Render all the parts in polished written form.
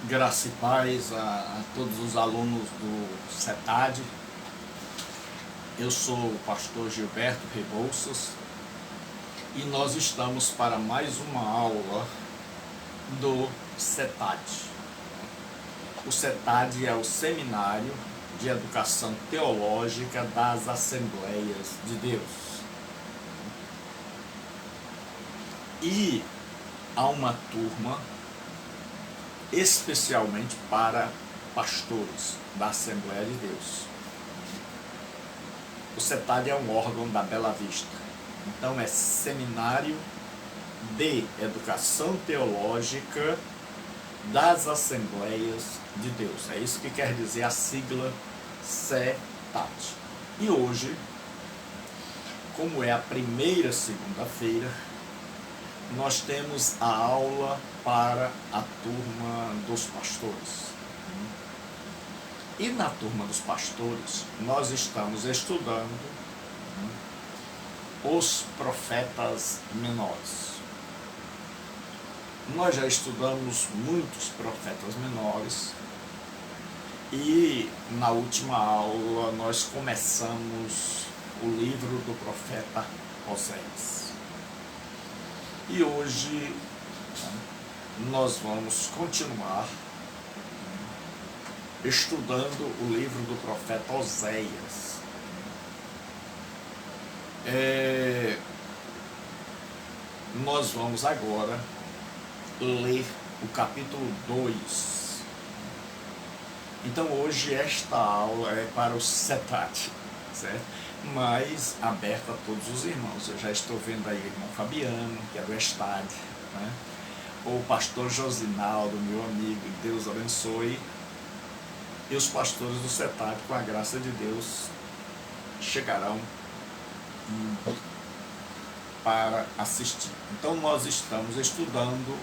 Graça e paz a todos os alunos do CETAD. Eu sou o pastor Gilberto Rebouças e nós estamos para mais uma aula do CETAD. O CETAD é o Seminário de Educação Teológica das Assembleias de Deus. E há uma turma especialmente para pastores da Assembleia de Deus. O CETAD é um órgão da Bela Vista, então é Seminário de Educação Teológica das Assembleias de Deus. É isso que quer dizer a sigla CETAD. E hoje, como é a primeira segunda-feira, nós temos a aula para a turma dos pastores. E na turma dos pastores, nós estamos estudando os profetas menores. Nós já estudamos muitos profetas menores e na última aula nós começamos o livro do profeta Oséias. E hoje nós vamos continuar estudando o livro do profeta Oséias. Nós vamos agora ler o capítulo 2. Então hoje esta aula é para o CETAD, certo? Mas aberta a todos os irmãos. Eu já estou vendo aí o irmão Fabiano, que é do Estado, né? O pastor Josinaldo, meu amigo, Deus abençoe. E os pastores do CETAD, com a graça de Deus, chegarão para assistir. Então nós estamos estudando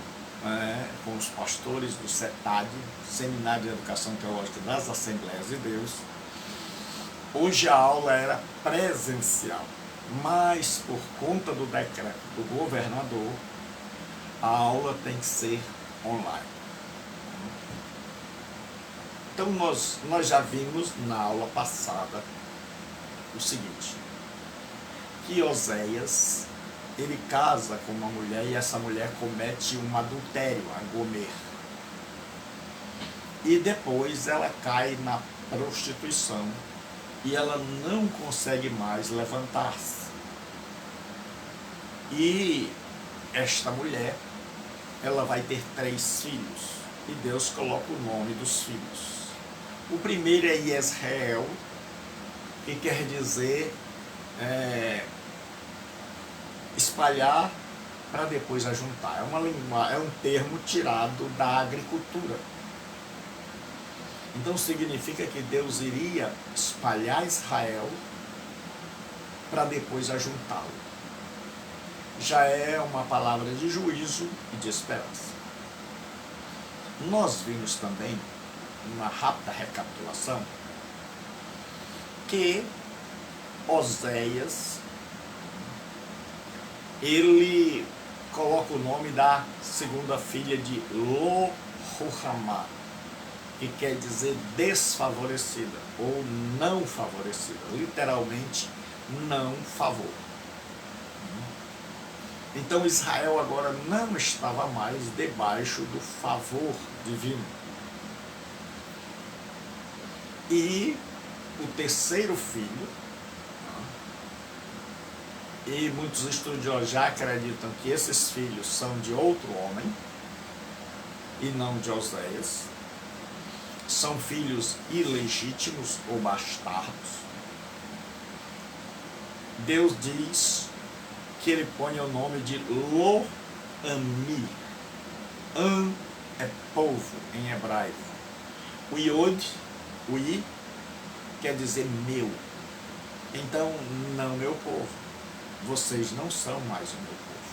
com os pastores do CETAD, Seminário de Educação Teológica das Assembleias de Deus. Hoje a aula era presencial, mas por conta do decreto do governador, a aula tem que ser online. Então nós já vimos na aula passada o seguinte, que Oséias, ele casa com uma mulher e essa mulher comete um adultério, a Gomer. E depois ela cai na prostituição e ela não consegue mais levantar-se. E esta mulher, ela vai ter 3 filhos e Deus coloca o nome dos filhos. O primeiro é Yezreel, que quer dizer espalhar para depois ajuntar. É um termo tirado da agricultura. Então significa que Deus iria espalhar Israel para depois ajuntá-lo. Já é uma palavra de juízo e de esperança. Nós vimos também, uma rápida recapitulação, que Oséias, ele coloca o nome da segunda filha de Lo-Ruhamá, que quer dizer desfavorecida ou não favorecida, literalmente não favor. Então Israel agora não estava mais debaixo do favor divino. E o terceiro filho, e muitos estudiosos já acreditam que esses filhos são de outro homem e não de Oséias, são filhos ilegítimos ou bastardos. Deus diz que ele põe o nome de Lo-Ami. Am é povo em hebraico. O Yod, o I, quer dizer meu. Então, não meu povo. Vocês não são mais o meu povo.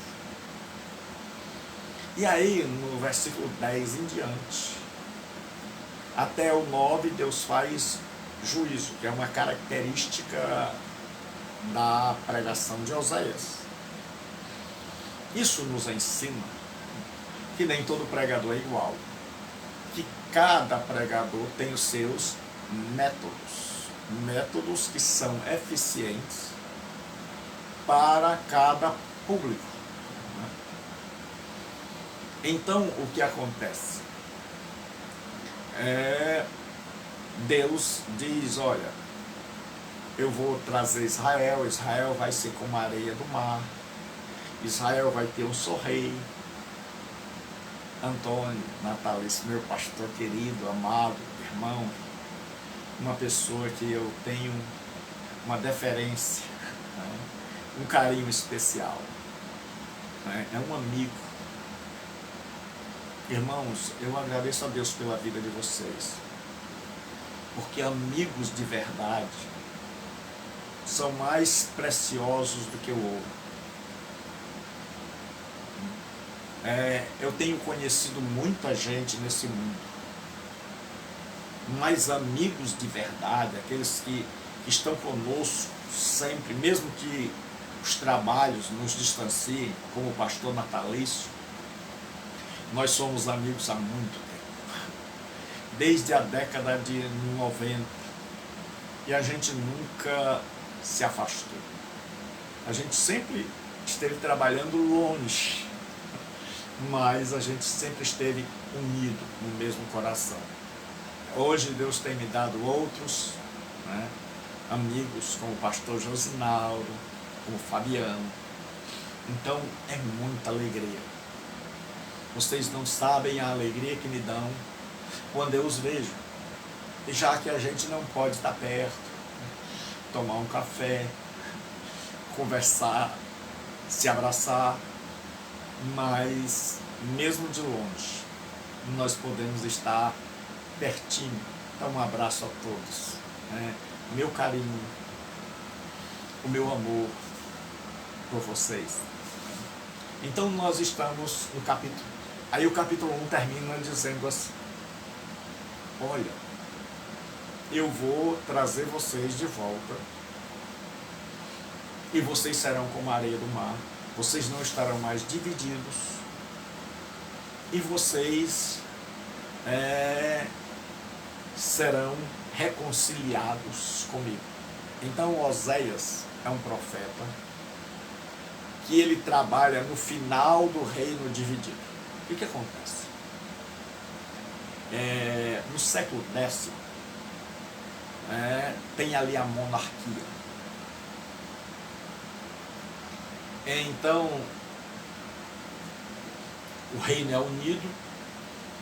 E aí, no versículo 10 em diante, até o 9, Deus faz juízo, que é uma característica da pregação de Oséias. Isso nos ensina que nem todo pregador é igual, que cada pregador tem os seus métodos que são eficientes para cada público. Então, o que acontece? Deus diz, olha, eu vou trazer Israel, Israel vai ser como a areia do mar, Israel vai ter um só rei. Antônio Natalício, meu pastor querido, amado, irmão, uma pessoa que eu tenho uma deferência, né? Um carinho especial, né? É um amigo. Irmãos, eu agradeço a Deus pela vida de vocês, porque amigos de verdade são mais preciosos do que o ouro. Eu tenho conhecido muita gente nesse mundo, mas amigos de verdade, aqueles que estão conosco sempre, mesmo que os trabalhos nos distanciem, como o pastor Natalício, nós somos amigos há muito tempo, desde a década de 90, e a gente nunca se afastou. A gente sempre esteve trabalhando longe, mas a gente sempre esteve unido no mesmo coração. Hoje Deus tem me dado outros, né, amigos, como o pastor Josinaldo, como o Fabiano. Então é muita alegria. Vocês não sabem a alegria que me dão quando eu os vejo. E já que a gente não pode estar perto, tomar um café, conversar, se abraçar, mas mesmo de longe nós podemos estar pertinho. Então um abraço a todos, né? Meu carinho, o meu amor por vocês. Então nós estamos no capítulo, aí o capítulo 1 termina dizendo assim: olha, eu vou trazer vocês de volta e vocês serão como a areia do mar, vocês não estarão mais divididos e vocês serão reconciliados comigo. Então Oséias é um profeta que ele trabalha no final do reino dividido. O que acontece? No século X, tem ali a monarquia. Então, o reino é unido,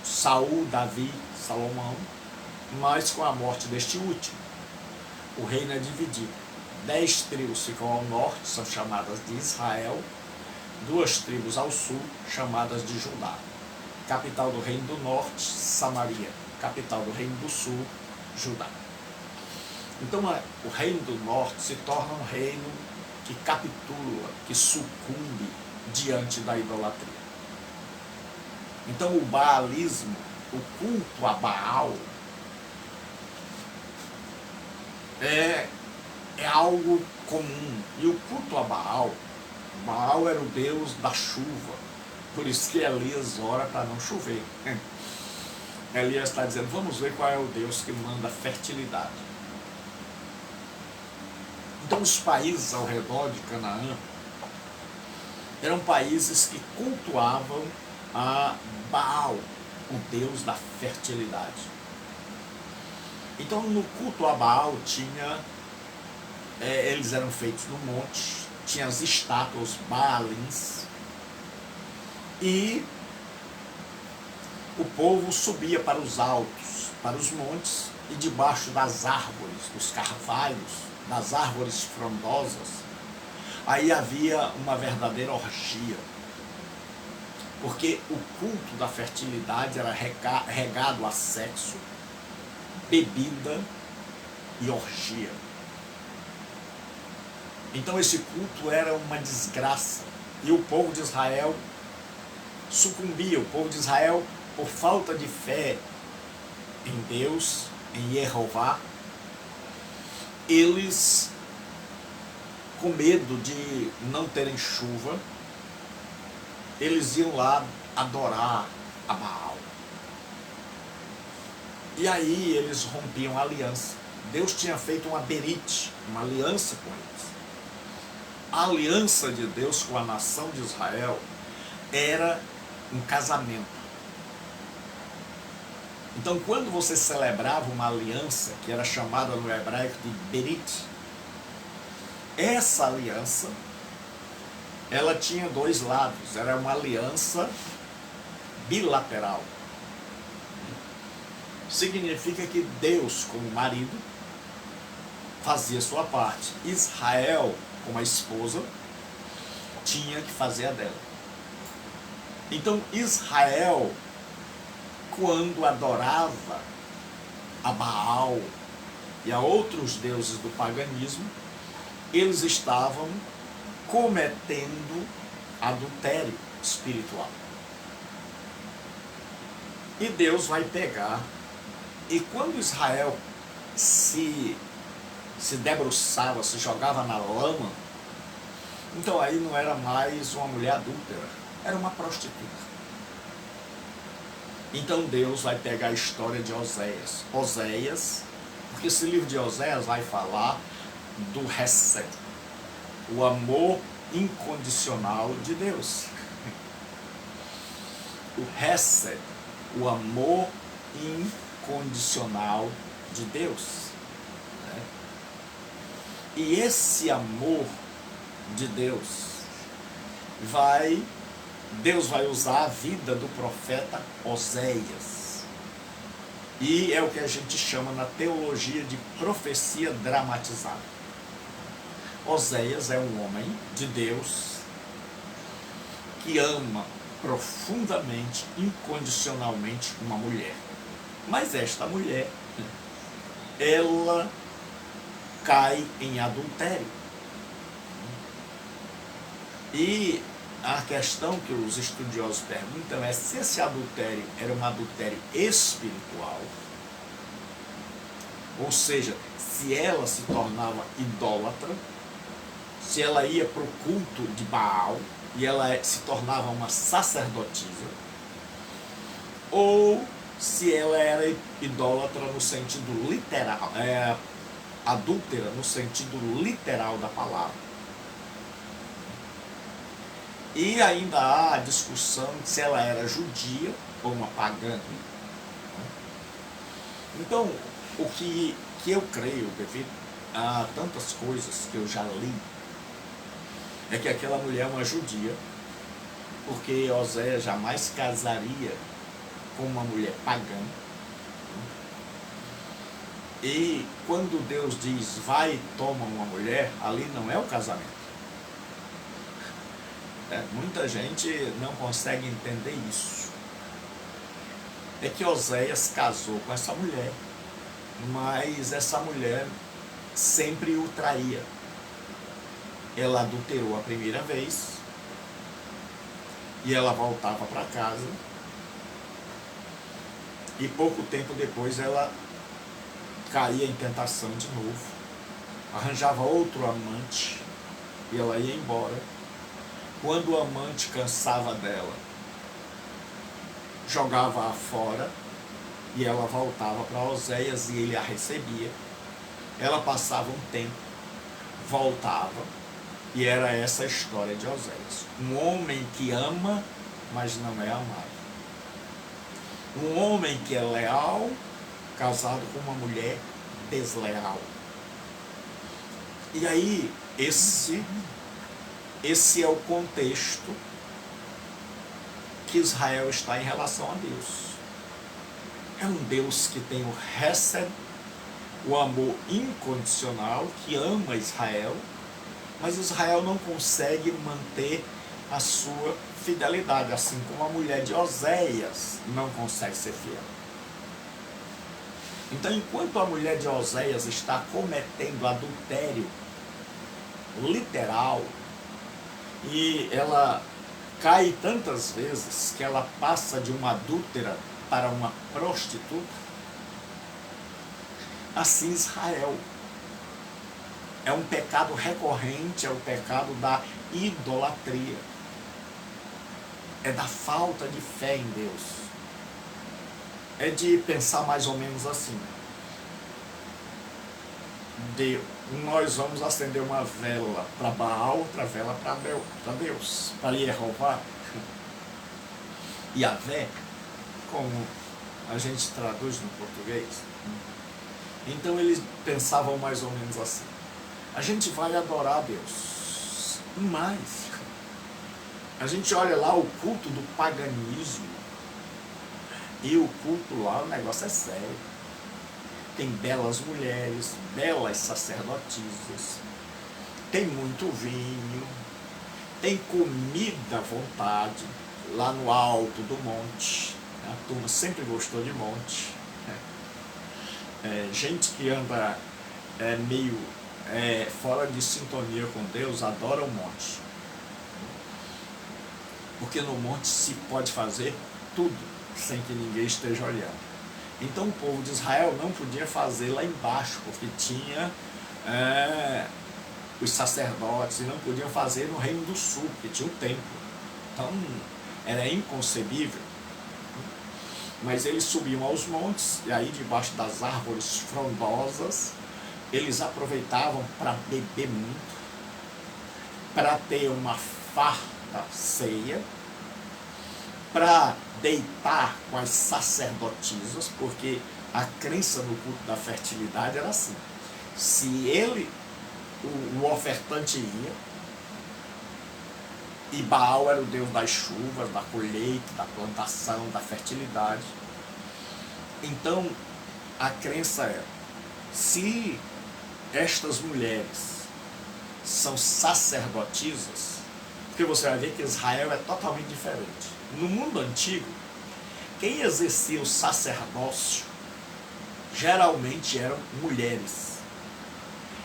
Saul, Davi, Salomão, mas com a morte deste último, o reino é dividido. 10 tribos ficam ao norte, são chamadas de Israel, 2 tribos ao sul, chamadas de Judá. Capital do reino do norte, Samaria. Capital do reino do sul, Judá. Então o reino do norte se torna um reino que capitula, que sucumbe diante da idolatria. Então o baalismo, o culto a Baal, é algo comum. E o culto a Baal era o deus da chuva, por isso que Elias ora para não chover. Elias está dizendo, vamos ver qual é o Deus que manda fertilidade. Então os países ao redor de Canaã eram países que cultuavam a Baal, o deus da fertilidade. Então no culto a Baal tinha, eles eram feitos no monte, tinha as estátuas Baalins, e o povo subia para os altos, para os montes, e debaixo das árvores, dos carvalhos, das árvores frondosas, aí havia uma verdadeira orgia, porque o culto da fertilidade era regado a sexo, bebida e orgia. Então esse culto era uma desgraça, e o povo de Israel sucumbia. O povo de Israel, por falta de fé em Deus, em Jeová, eles, com medo de não terem chuva, eles iam lá adorar a Baal. E aí eles rompiam a aliança. Deus tinha feito uma berite, uma aliança com eles. A aliança de Deus com a nação de Israel era um casamento. Então, quando você celebrava uma aliança, que era chamada no hebraico de berit, essa aliança, ela tinha dois lados, era uma aliança bilateral. Significa que Deus, como marido, fazia sua parte. Israel, como a esposa, tinha que fazer a dela. Então, Israel, quando adorava a Baal e a outros deuses do paganismo, eles estavam cometendo adultério espiritual. E Deus vai pegar, e quando Israel se debruçava, se jogava na lama, então aí não era mais uma mulher adúltera, era uma prostituta. Então Deus vai pegar a história de Oséias. Oséias, porque esse livro de Oséias vai falar do Hesed, o amor incondicional de Deus. O Hesed, o amor incondicional de Deus. Né? E esse amor de Deus Deus vai usar a vida do profeta Oséias. E é o que a gente chama na teologia de profecia dramatizada. Oséias é um homem de Deus que ama profundamente, incondicionalmente uma mulher. Mas esta mulher, ela cai em adultério. E a questão que os estudiosos perguntam é se esse adultério era um adultério espiritual, ou seja, se ela se tornava idólatra, se ela ia para o culto de Baal e ela se tornava uma sacerdotisa, ou se ela era idólatra no sentido literal, adúltera no sentido literal da palavra. E ainda há a discussão de se ela era judia ou uma pagã. Então, o que eu creio, devido a tantas coisas que eu já li, é que aquela mulher é uma judia, porque Oséias jamais casaria com uma mulher pagã. E quando Deus diz, vai e toma uma mulher, ali não é o casamento. Muita gente não consegue entender isso. É que Oséias casou com essa mulher, mas essa mulher sempre o traía. Ela adulterou a primeira vez, e ela voltava para casa, e pouco tempo depois ela caía em tentação de novo, arranjava outro amante, e ela ia embora. Quando o amante cansava dela, jogava-a fora, e ela voltava para Oséias e ele a recebia. Ela passava um tempo, voltava, e era essa a história de Oséias. Um homem que ama, mas não é amado. Um homem que é leal, casado com uma mulher desleal. E aí, esse é o contexto que Israel está em relação a Deus. É um Deus que tem o Hesed, o amor incondicional, que ama Israel, mas Israel não consegue manter a sua fidelidade, assim como a mulher de Oséias não consegue ser fiel. Então, enquanto a mulher de Oséias está cometendo adultério literal, e ela cai tantas vezes que ela passa de uma adúltera para uma prostituta, assim Israel. É um pecado recorrente, é o pecado da idolatria. É da falta de fé em Deus. é de pensar mais ou menos assim. Nós vamos acender uma vela para Baal, outra vela para Deus, para Jeová. Yahvé, como a gente traduz no português. Então eles pensavam mais ou menos assim: a gente vai adorar a Deus, mas a gente olha lá o culto do paganismo, e o culto lá, o negócio é sério. Tem belas mulheres, belas sacerdotisas, tem muito vinho, tem comida à vontade, lá no alto do monte. A turma sempre gostou de monte. Gente que anda meio fora de sintonia com Deus adora o monte. Porque no monte se pode fazer tudo sem que ninguém esteja olhando. Então o povo de Israel não podia fazer lá embaixo, porque tinha os sacerdotes, e não podiam fazer no Reino do Sul, porque tinha o templo. Então era inconcebível. Mas eles subiam aos montes, e aí debaixo das árvores frondosas, eles aproveitavam para beber muito, para ter uma farta ceia, para deitar com as sacerdotisas, porque a crença no culto da fertilidade era assim: se o ofertante ia, e Baal era o deus das chuvas, da colheita, da plantação, da fertilidade, então a crença era: se estas mulheres são sacerdotisas, porque você vai ver que Israel é totalmente diferente. No mundo antigo, quem exercia o sacerdócio geralmente eram mulheres.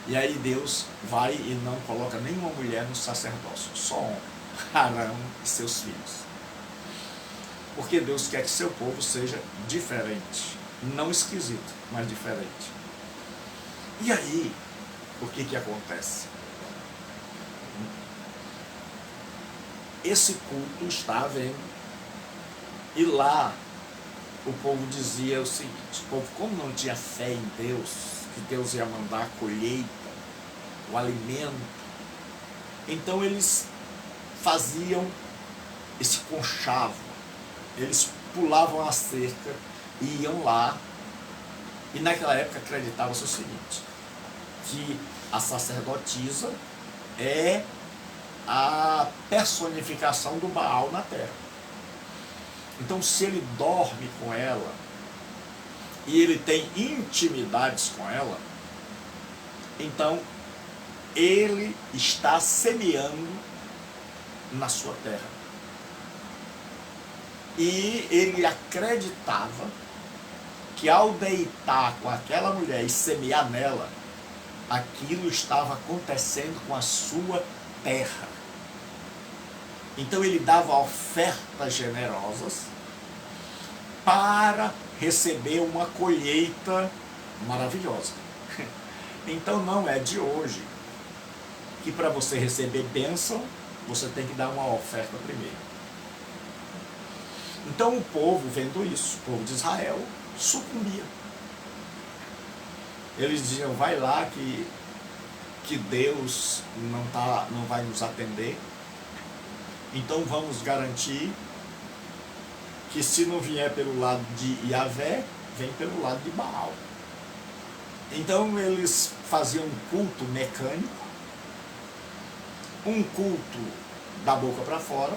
E aí Deus vai e não coloca nenhuma mulher no sacerdócio, só homem, Arão e seus filhos. Porque Deus quer que seu povo seja diferente, não esquisito, mas diferente. E aí, o que acontece? Esse culto está havendo. E lá o povo dizia o seguinte: o povo, como não tinha fé em Deus, que Deus ia mandar a colheita, o alimento, então eles faziam esse conchavo, eles pulavam a cerca e iam lá. E naquela época acreditava-se o seguinte: que a sacerdotisa é a personificação do Baal na terra. Então, se ele dorme com ela e ele tem intimidades com ela, então ele está semeando na sua terra. E ele acreditava que ao deitar com aquela mulher e semear nela, aquilo estava acontecendo com a sua terra. Então ele dava ofertas generosas para receber uma colheita maravilhosa. Então não é de hoje que para você receber bênção, você tem que dar uma oferta primeiro. Então o povo, vendo isso, o povo de Israel, sucumbia. Eles diziam: vai lá que Deus não vai nos atender. Então vamos garantir que, se não vier pelo lado de Yahvé, vem pelo lado de Baal. Então eles faziam um culto mecânico, um culto da boca para fora,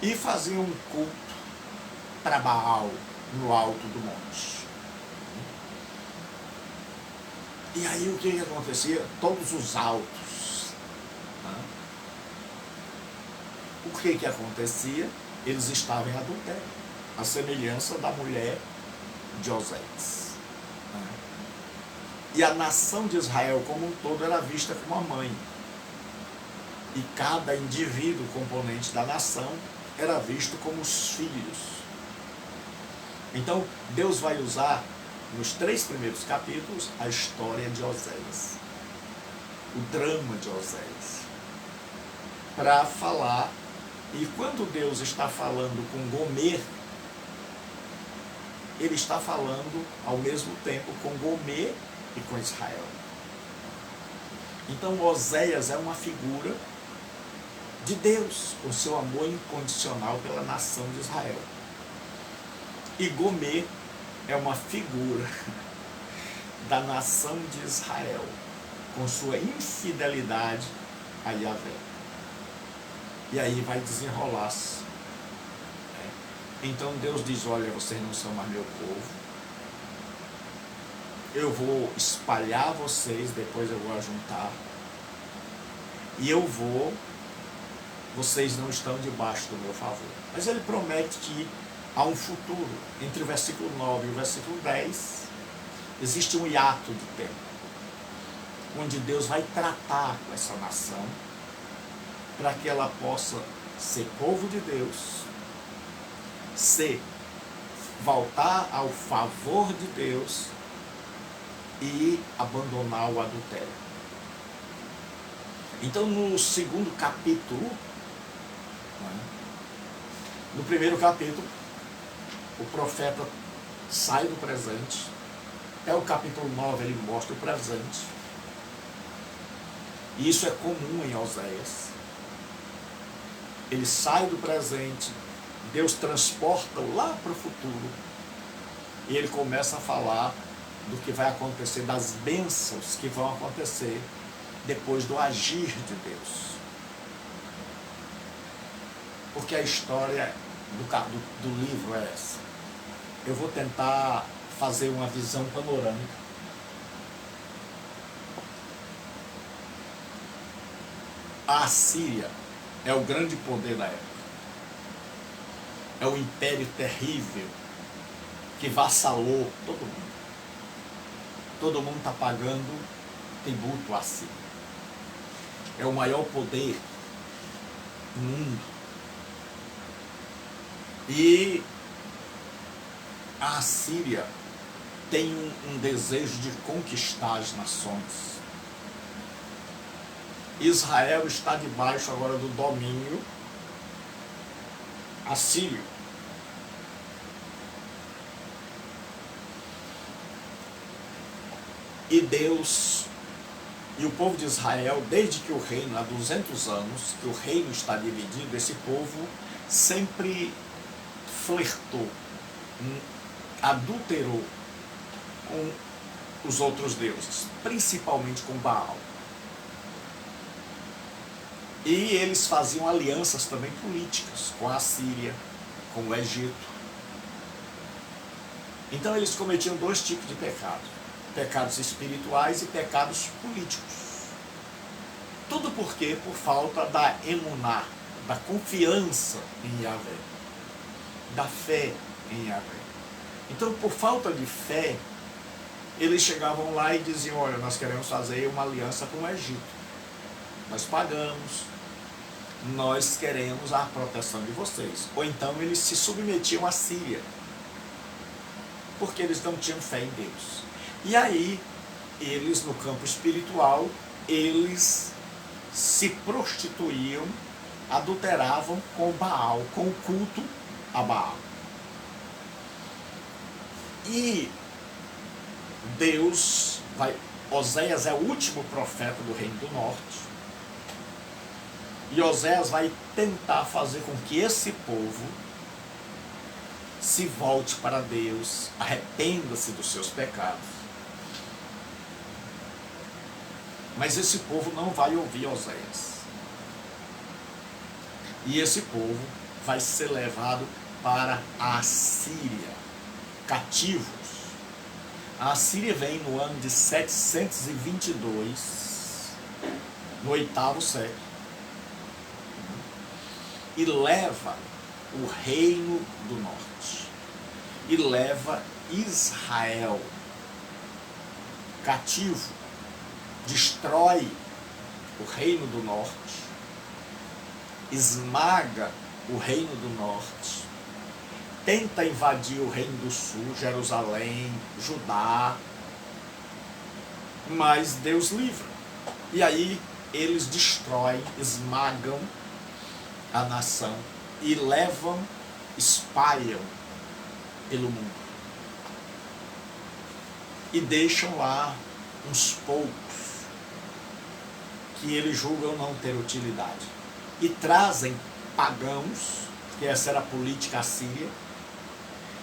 e faziam um culto para Baal no alto do monte. E aí o que acontecia? Todos os altos, o que acontecia? Eles estavam em adultério, a semelhança da mulher de Osés. E a nação de Israel como um todo era vista como a mãe. E cada indivíduo componente da nação era visto como os filhos. Então Deus vai usar nos 3 primeiros capítulos a história de Osés, o drama de Osés, para falar. E quando Deus está falando com Gomer, ele está falando ao mesmo tempo com Gomer e com Israel. Então Oséias é uma figura de Deus, com seu amor incondicional pela nação de Israel. E Gomer é uma figura da nação de Israel, com sua infidelidade a Yahvé. E aí vai desenrolar-se. Então Deus diz, olha, vocês não são mais meu povo, eu vou espalhar vocês, depois eu vou ajuntar, e vocês não estão debaixo do meu favor. Mas ele promete que há um futuro, entre o versículo 9 e o versículo 10, existe um hiato de tempo, onde Deus vai tratar com essa nação, para que ela possa ser povo de Deus, voltar ao favor de Deus e abandonar o adultério. Então, no segundo capítulo, no primeiro capítulo, o profeta sai do presente, até o capítulo 9 ele mostra o presente, e isso é comum em Oséias. Ele sai do presente, Deus transporta lá para o futuro, e ele começa a falar do que vai acontecer, das bênçãos que vão acontecer depois do agir de Deus. Porque a história do livro é essa. Eu vou tentar fazer uma visão panorâmica. A Assíria é o grande poder da época. É o império terrível que vassalou todo mundo. Todo mundo está pagando tributo à Síria. É o maior poder do mundo. E a Assíria tem um desejo de conquistar as nações. Israel está debaixo agora do domínio assírio. E Deus e o povo de Israel, desde que o reino, há 200 anos, que o reino está dividido, esse povo sempre flertou, adulterou com os outros deuses, principalmente com Baal. E eles faziam alianças também políticas com a Síria, com o Egito. Então eles cometiam dois tipos de pecados: pecados espirituais e pecados políticos. Tudo por quê? Por falta da emuná, da confiança em Yahvé, da fé em Yahvé. Então, por falta de fé, eles chegavam lá e diziam, olha, nós queremos fazer uma aliança com o Egito. Nós pagamos, nós queremos a proteção de vocês. Ou então eles se submetiam à Síria, porque eles não tinham fé em Deus. E aí, eles no campo espiritual, eles se prostituíam, adulteravam com Baal, com o culto a Baal. E Deus Oséias é o último profeta do Reino do Norte, e Oséias vai tentar fazer com que esse povo se volte para Deus, arrependa-se dos seus pecados. Mas esse povo não vai ouvir Oséias. E esse povo vai ser levado para a Assíria, cativos. A Assíria vem no ano de 722, no 8º século, e leva o reino do norte, e leva Israel cativo, destrói o reino do norte, esmaga o reino do norte, tenta invadir o reino do sul, Jerusalém, Judá, mas Deus livra. E aí eles destroem, esmagam a nação e levam, espalham pelo mundo. e deixam lá uns poucos que eles julgam não ter utilidade. E trazem pagãos, que essa era a política assíria,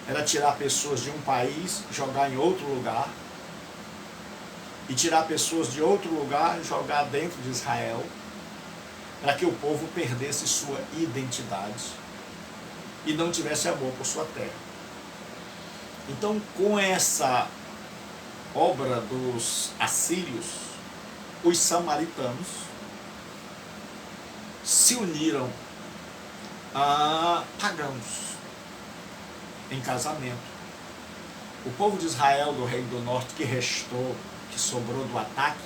era tirar pessoas de um país, jogar em outro lugar, e tirar pessoas de outro lugar e jogar dentro de Israel, para que o povo perdesse sua identidade e não tivesse amor por sua terra. Então, com essa obra dos assírios, os samaritanos se uniram a pagãos em casamento. O povo de Israel, do Reino do Norte, que restou, que sobrou do ataque,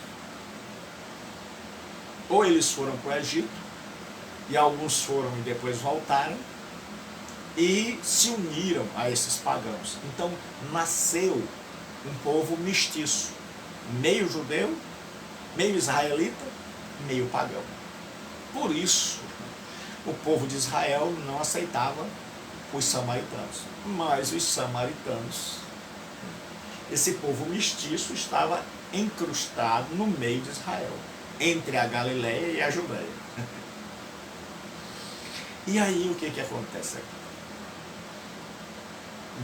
ou eles foram para o Egito, e alguns foram e depois voltaram, e se uniram a esses pagãos. Então nasceu um povo mestiço, meio judeu, meio israelita, meio pagão. Por isso, o povo de Israel não aceitava os samaritanos. Mas os samaritanos, esse povo mestiço, estava encrustado no meio de Israel, entre a Galileia e a Judéia. E aí o que acontece aqui?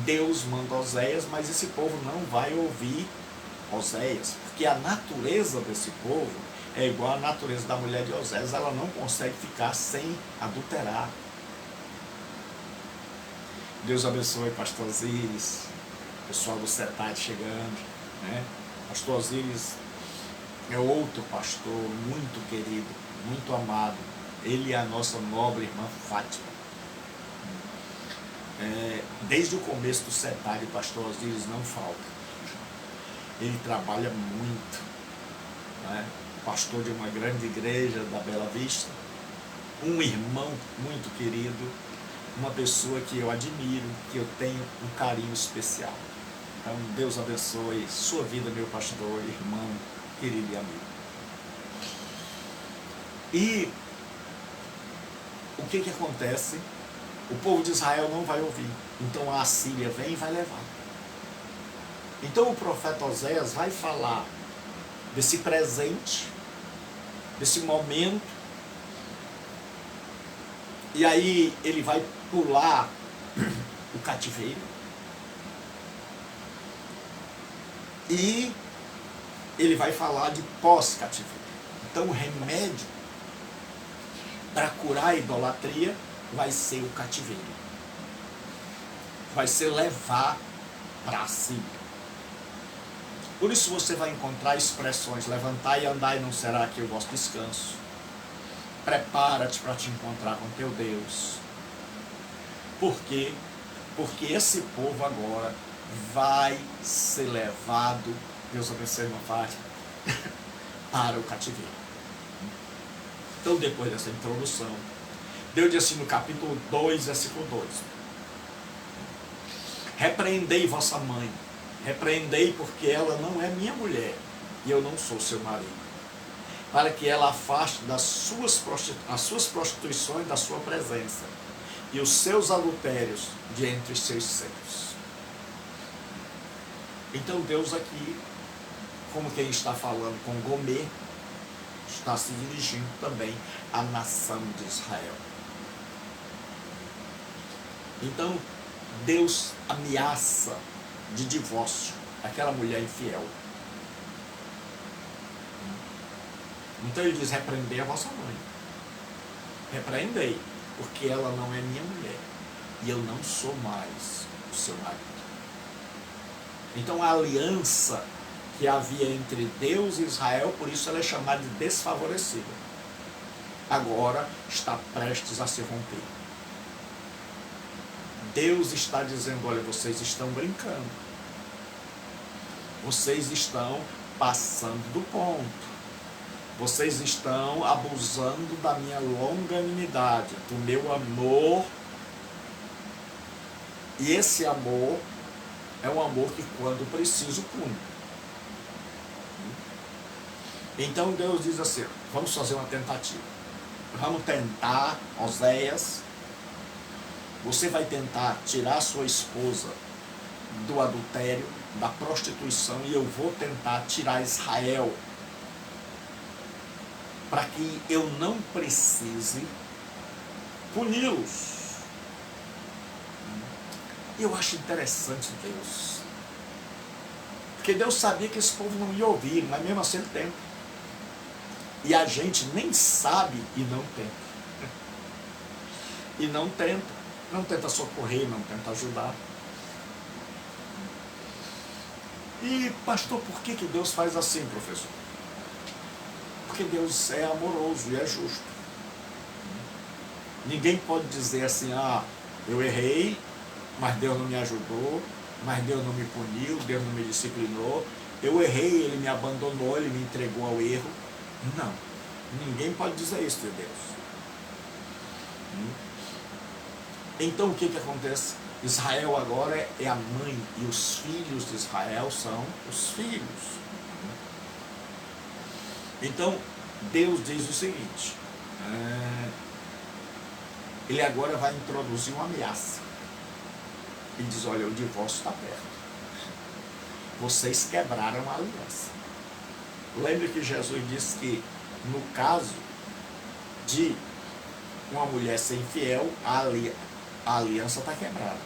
Deus manda Oséias, mas esse povo não vai ouvir Oséias, porque a natureza desse povo é igual à natureza da mulher de Oséias, ela não consegue ficar sem adulterar. Deus abençoe pastor Osíris, pessoal do CETAD chegando, né? Pastor Osíris é outro pastor muito querido, muito amado. Ele é a nossa nobre irmã Fátima. Desde o começo do CETAD, o pastor Osíris não falta. Ele trabalha muito, né? Pastor de uma grande igreja da Bela Vista, um irmão muito querido, uma pessoa que eu admiro, que eu tenho um carinho especial. Então, Deus abençoe sua vida, meu pastor, irmão, querido e amigo. E o que acontece? O povo de Israel não vai ouvir. Então a Assíria vem e vai levar. Então o profeta Oséias vai falar desse presente, desse momento, e aí ele vai pular o cativeiro, e ele vai falar de pós-cativeiro. Então o remédio para curar a idolatria vai ser o cativeiro, vai ser levar para a Síria. Por isso você vai encontrar expressões: levantar e andar e não será aqui o vosso descanso, prepara-te para te encontrar com teu Deus. Por quê? Porque esse povo agora vai ser levado, Deus abençoe, irmã Fátima, para o cativeiro. Então, depois dessa introdução, Deus diz assim no capítulo 2, versículo 2: repreendei vossa mãe, repreendei, porque ela não é minha mulher e eu não sou seu marido, para que ela afaste as suas prostituições da sua presença e os seus adultérios de entre os seus seios. Então Deus aqui, como quem está falando com Gomê, está se dirigindo também à nação de Israel. Então Deus ameaça de divórcio aquela mulher infiel. Então ele diz: repreendei a vossa mãe, repreendei, porque ela não é minha mulher e eu não sou mais o seu marido. Então a aliança que havia entre Deus e Israel, por isso ela é chamada de desfavorecida, agora está prestes a se romper. Deus está dizendo: olha, vocês estão brincando, vocês estão passando do ponto, vocês estão abusando da minha longanimidade, do meu amor. E esse amor é um amor que, quando preciso, pune. Então Deus diz assim: vamos fazer uma tentativa. Vamos tentar, Oséias, você vai tentar tirar sua esposa do adultério, da prostituição, e eu vou tentar tirar Israel para que eu não precise puni-los. Eu acho interessante Deus, porque Deus sabia que esse povo não ia ouvir, mas mesmo assim ele tenta. E a gente nem sabe e não tenta. E não tenta socorrer, não tenta ajudar. E pastor, por que Deus faz assim, professor? Porque Deus é amoroso e é justo. Ninguém pode dizer assim, eu errei, mas Deus não me ajudou, mas Deus não me puniu, Deus não me disciplinou, eu errei, Ele me abandonou, Ele me entregou ao erro. Não, ninguém pode dizer isso de Deus. Então o que acontece? Israel agora é a mãe, e os filhos de Israel são os filhos. Então Deus diz o seguinte, Ele agora vai introduzir uma ameaça. Ele diz, olha, o divórcio está perto. Vocês quebraram a aliança. Lembre que Jesus disse que no caso de uma mulher ser infiel, a aliança está quebrada.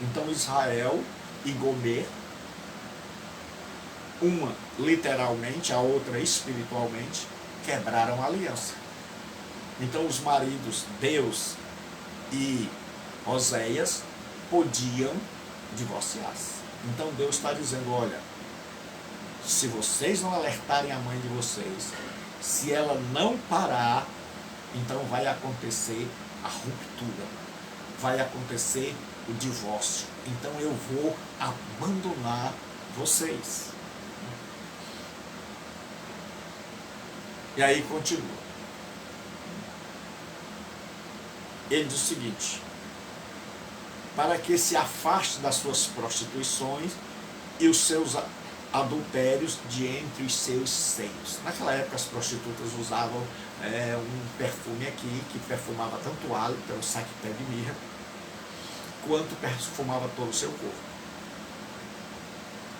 Então Israel e Gomer, uma literalmente, a outra espiritualmente, quebraram a aliança. Então os maridos, Deus e Oséias, podiam divorciar-se. Então Deus está dizendo, olha, se vocês não alertarem a mãe de vocês, se ela não parar, então vai acontecer a ruptura, vai acontecer o divórcio. Então eu vou abandonar vocês. E aí continua. Ele diz o seguinte, para que se afaste das suas prostituições e os seus adultérios de entre os seus seios. Naquela época as prostitutas usavam um perfume aqui, que perfumava tanto o hálito, pelo saquepé de mirra, quanto perfumava todo o seu corpo.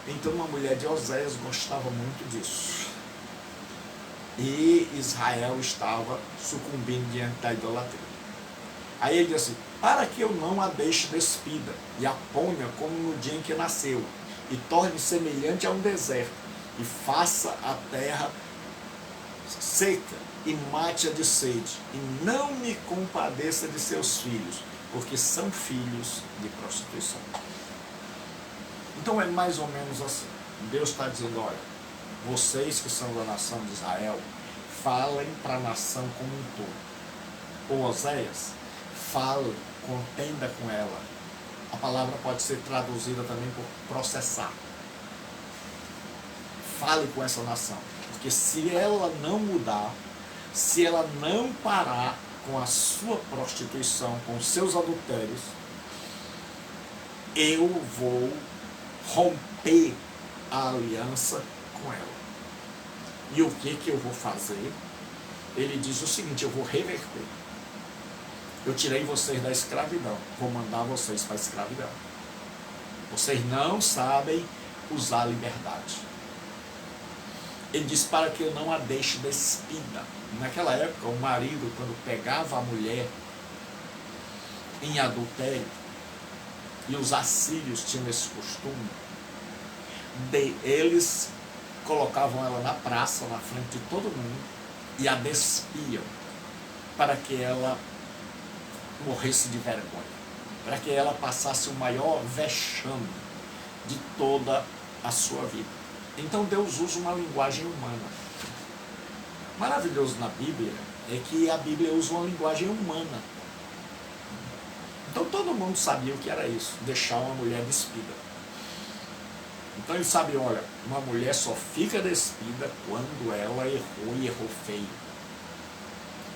Então uma mulher de Oséias gostava muito disso. E Israel estava sucumbindo diante da idolatria. Aí ele diz assim, para que eu não a deixe despida, e a ponha como no dia em que nasceu, e torne semelhante a um deserto, e faça a terra seca, e mate-a de sede, e não me compadeça de seus filhos, porque são filhos de prostituição. Então é mais ou menos assim. Deus está dizendo, olha, vocês que são da nação de Israel, falem para a nação como um todo. Ou Oséias, fale, contenda com ela. A palavra pode ser traduzida também por processar. Fale com essa nação, porque se ela não mudar, se ela não parar com a sua prostituição, com os seus adultérios, eu vou romper a aliança com ela. E o que eu vou fazer? Ele diz o seguinte, eu vou reverter. Eu tirei vocês da escravidão, vou mandar vocês para a escravidão. Vocês não sabem usar a liberdade. Ele diz para que eu não a deixe despida. Naquela época, o marido, quando pegava a mulher em adultério, e os assírios tinham esse costume, eles colocavam ela na praça, na frente de todo mundo, e a despiam, para que ela morresse de vergonha, para que ela passasse o maior vexame de toda a sua vida. Então Deus usa uma linguagem humana. Maravilhoso na Bíblia é que a Bíblia usa uma linguagem humana. Então todo mundo sabia o que era isso, deixar uma mulher despida. Então ele sabe, olha, uma mulher só fica despida quando ela errou e errou feio.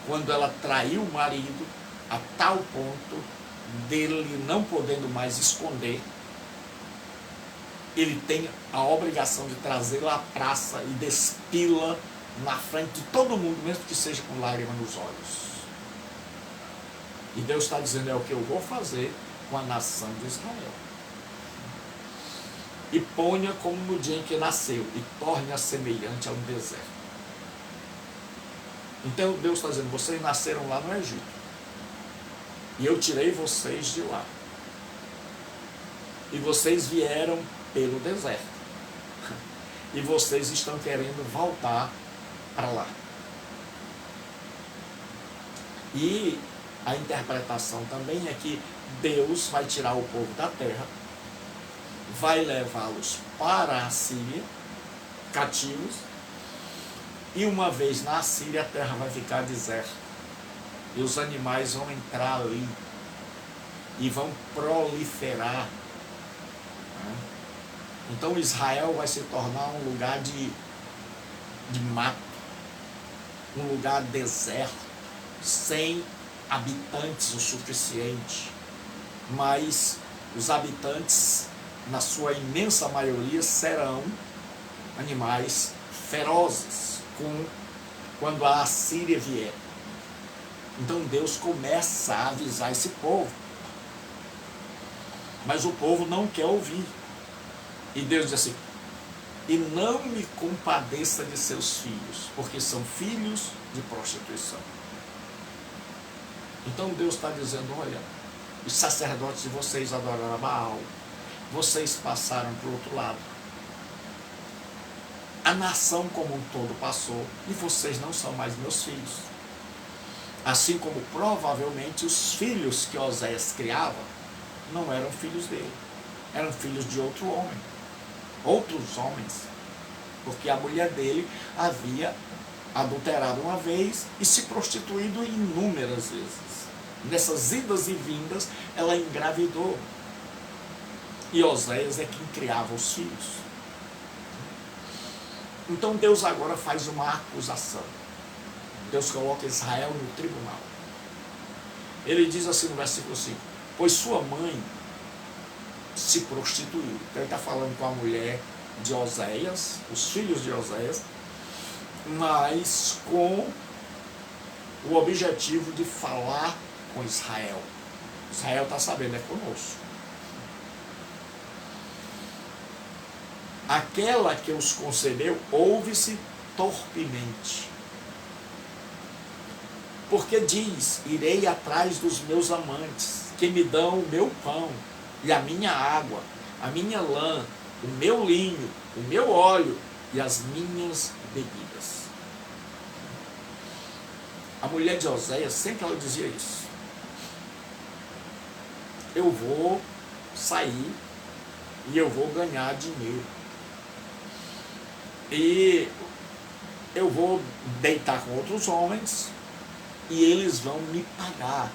Quando ela traiu o marido a tal ponto dele não podendo mais esconder, ele tem a obrigação de trazê-la à praça e despi-la na frente de todo mundo, mesmo que seja com lágrimas nos olhos. E Deus está dizendo, é o que eu vou fazer com a nação de Israel. e ponha como no dia em que nasceu, e torne-a semelhante a um deserto. Então Deus está dizendo, vocês nasceram lá no Egito, e eu tirei vocês de lá, e vocês vieram pelo deserto, e vocês estão querendo voltar para lá. E a interpretação também é que Deus vai tirar o povo da terra, vai levá-los para a Síria, cativos, e uma vez na Síria a terra vai ficar deserta, e os animais vão entrar ali, e vão proliferar. Então Israel vai se tornar um lugar de mato, um lugar deserto, sem habitantes o suficiente, mas os habitantes, na sua imensa maioria, serão animais ferozes, quando a Assíria vier. Então Deus começa a avisar esse povo, mas o povo não quer ouvir, e Deus diz assim, e não me compadeça de seus filhos, porque são filhos de prostituição. Então Deus está dizendo, olha, os sacerdotes de vocês adoraram a Baal, vocês passaram para o outro lado, a nação como um todo passou, e vocês não são mais meus filhos. Assim como provavelmente os filhos que Oséias criava não eram filhos dele, eram filhos de outro homem, outros homens, porque a mulher dele havia adulterado uma vez e se prostituído inúmeras vezes. Nessas idas e vindas, ela engravidou. E Oséias é quem criava os filhos. Então Deus agora faz uma acusação. Deus coloca Israel no tribunal. Ele diz assim no versículo 5, pois sua mãe se prostituiu. Então ele está falando com a mulher de Oséias, os filhos de Oséias, mas com o objetivo de falar com Israel. Israel está sabendo, é conosco. Aquela que os concebeu ouve-se torpemente, porque diz, irei atrás dos meus amantes, que me dão o meu pão, e a minha água, a minha lã, o meu linho, o meu óleo, e as minhas bebidas. A mulher de Oséias, sempre ela dizia isso. Eu vou sair e eu vou ganhar dinheiro. E eu vou deitar com outros homens e eles vão me pagar.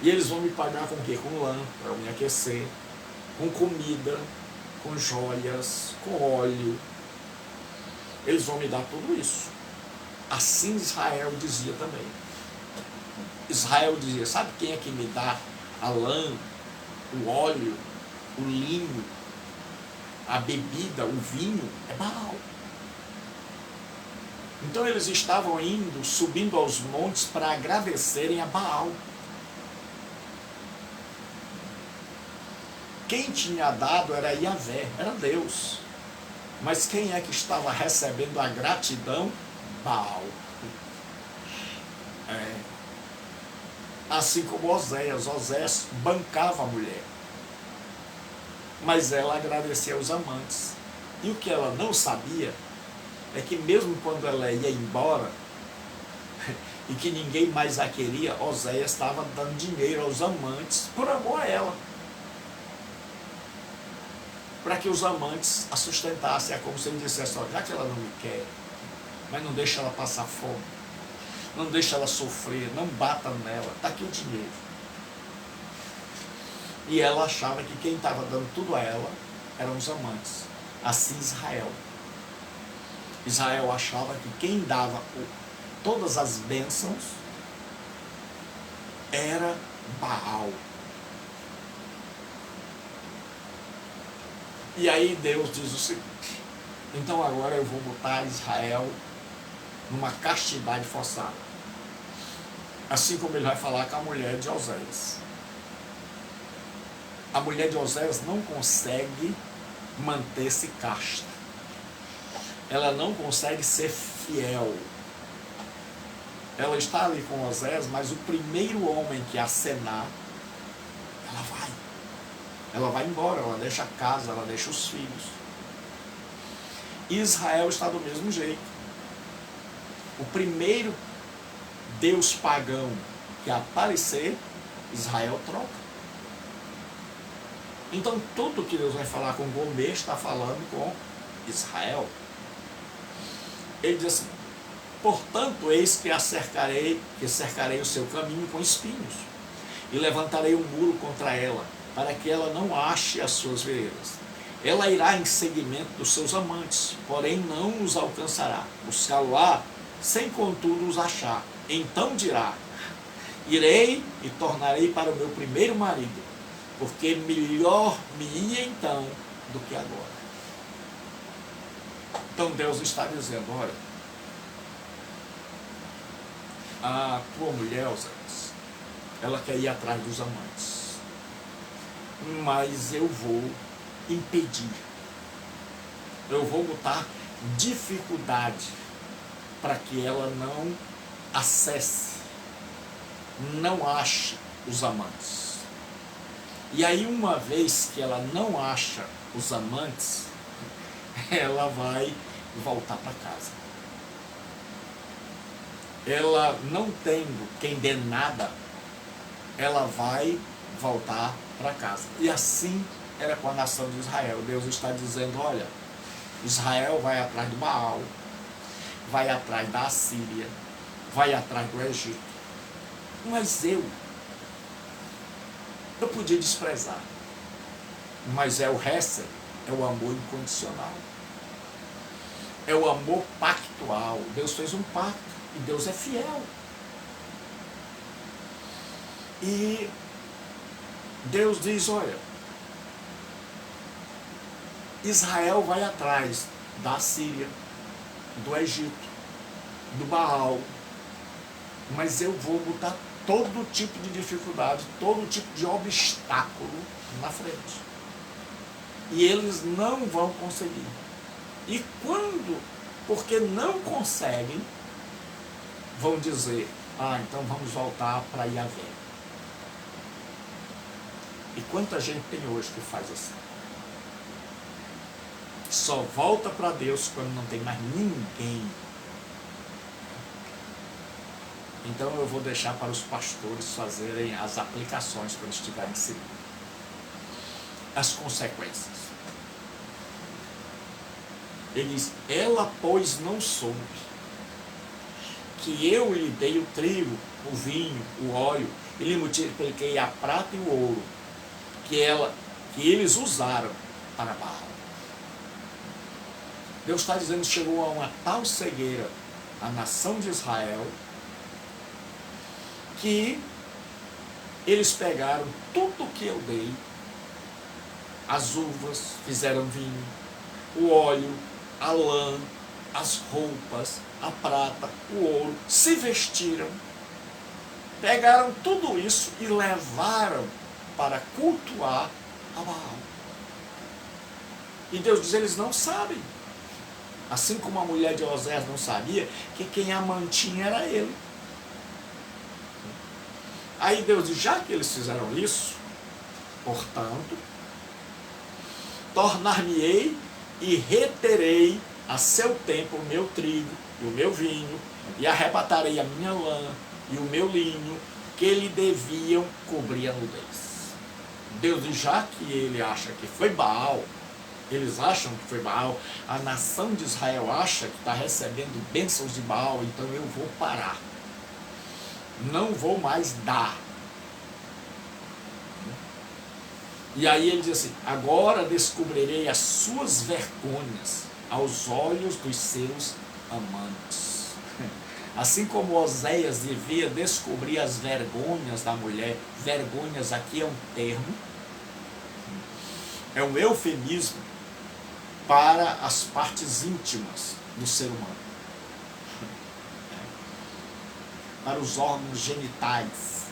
E eles vão me pagar com o quê? Com lã, para eu me aquecer, com comida, com joias, com óleo. Eles vão me dar tudo isso. Assim Israel dizia também. Israel dizia, sabe quem é que me dá a lã, o óleo, o linho, a bebida, o vinho? É Baal. Então eles estavam indo, subindo aos montes para agradecerem a Baal. Quem tinha dado era Yahvé, era Deus. Mas quem é que estava recebendo a gratidão? Baal. Assim como Oséias bancava a mulher, mas ela agradecia aos amantes. E o que ela não sabia é que mesmo quando ela ia embora e que ninguém mais a queria, Oséias estava dando dinheiro aos amantes por amor a ela, para que os amantes a sustentassem. É como se ele dissesse, já que ela não me quer, mas não deixa ela passar fome, não deixa ela sofrer, não bata nela, está aqui o dinheiro. E ela achava que quem estava dando tudo a ela eram os amantes. Assim Israel achava que quem dava todas as bênçãos era Baal. E aí Deus diz o seguinte, então agora eu vou botar Israel numa castidade forçada. Assim como ele vai falar com a mulher de Oséias. a mulher de Oséias não consegue manter-se casta. Ela não consegue ser fiel. Ela está ali com Oséias, mas o primeiro homem que acenar, ela vai. Ela vai embora, ela deixa a casa, ela deixa os filhos. E Israel está do mesmo jeito. O primeiro Deus pagão que aparecer, Israel troca. Então tudo que Deus vai falar com Gomer está falando com Israel. Ele diz assim: portanto, eis que cercarei o seu caminho com espinhos, e levantarei um muro contra ela, para que ela não ache as suas veredas. Ela irá em seguimento dos seus amantes, porém não os alcançará. Buscá-lo-á, sem contudo os achar. Então dirá: irei e tornarei para o meu primeiro marido, porque melhor me ia então do que agora. Então Deus está dizendo: olha, a tua mulher, Oséias, ela quer ir atrás dos amantes, mas eu vou impedir, eu vou botar dificuldade para que ela não acesse, não ache os amantes. E aí, uma vez que ela não acha os amantes, ela vai voltar para casa. Ela não tendo quem dê nada, ela vai voltar para casa. E assim era com a nação de Israel. Deus está dizendo: olha, Israel vai atrás do Baal, vai atrás da Assíria, vai atrás do Egito. Mas eu podia desprezar. Mas é o Hesed, é o amor incondicional. É o amor pactual. Deus fez um pacto e Deus é fiel. E Deus diz: olha, Israel vai atrás da Síria, do Egito, do Baal, mas eu vou botar todo tipo de dificuldade, todo tipo de obstáculo na frente. E eles não vão conseguir. E quando, porque não conseguem, vão dizer: ah, então vamos voltar para Yahvé. E quanta gente tem hoje que faz assim? Só volta para Deus quando não tem mais ninguém. Então eu vou deixar para os pastores fazerem as aplicações quando estiverem ensinando. As consequências. Ele diz: ela, pois, não soube que eu lhe dei o trigo, o vinho, o óleo, e lhe multipliquei a prata e o ouro, que eles usaram para Baal. Deus está dizendo: chegou a uma tal cegueira a nação de Israel, que eles pegaram tudo que eu dei, as uvas, fizeram vinho, o óleo, a lã, as roupas, a prata, o ouro, se vestiram, pegaram tudo isso e levaram para cultuar a Baal. E Deus diz: eles não sabem. Assim como a mulher de Oséias não sabia que quem a mantinha era ele. Aí Deus diz: já que eles fizeram isso, portanto, tornar-me-ei e reterei a seu tempo o meu trigo e o meu vinho, e arrebatarei a minha lã e o meu linho, que lhe deviam cobrir a nudez. Deus diz: já que ele acha que foi Baal, eles acham que foi Baal, a nação de Israel acha que está recebendo bênçãos de Baal, então eu vou parar. Não vou mais dar. E aí ele diz assim: agora descobrirei as suas vergonhas aos olhos dos seus amantes. Assim como Oséias devia descobrir as vergonhas da mulher, vergonhas aqui é um termo, é um eufemismo para as partes íntimas do ser humano, para os órgãos genitais.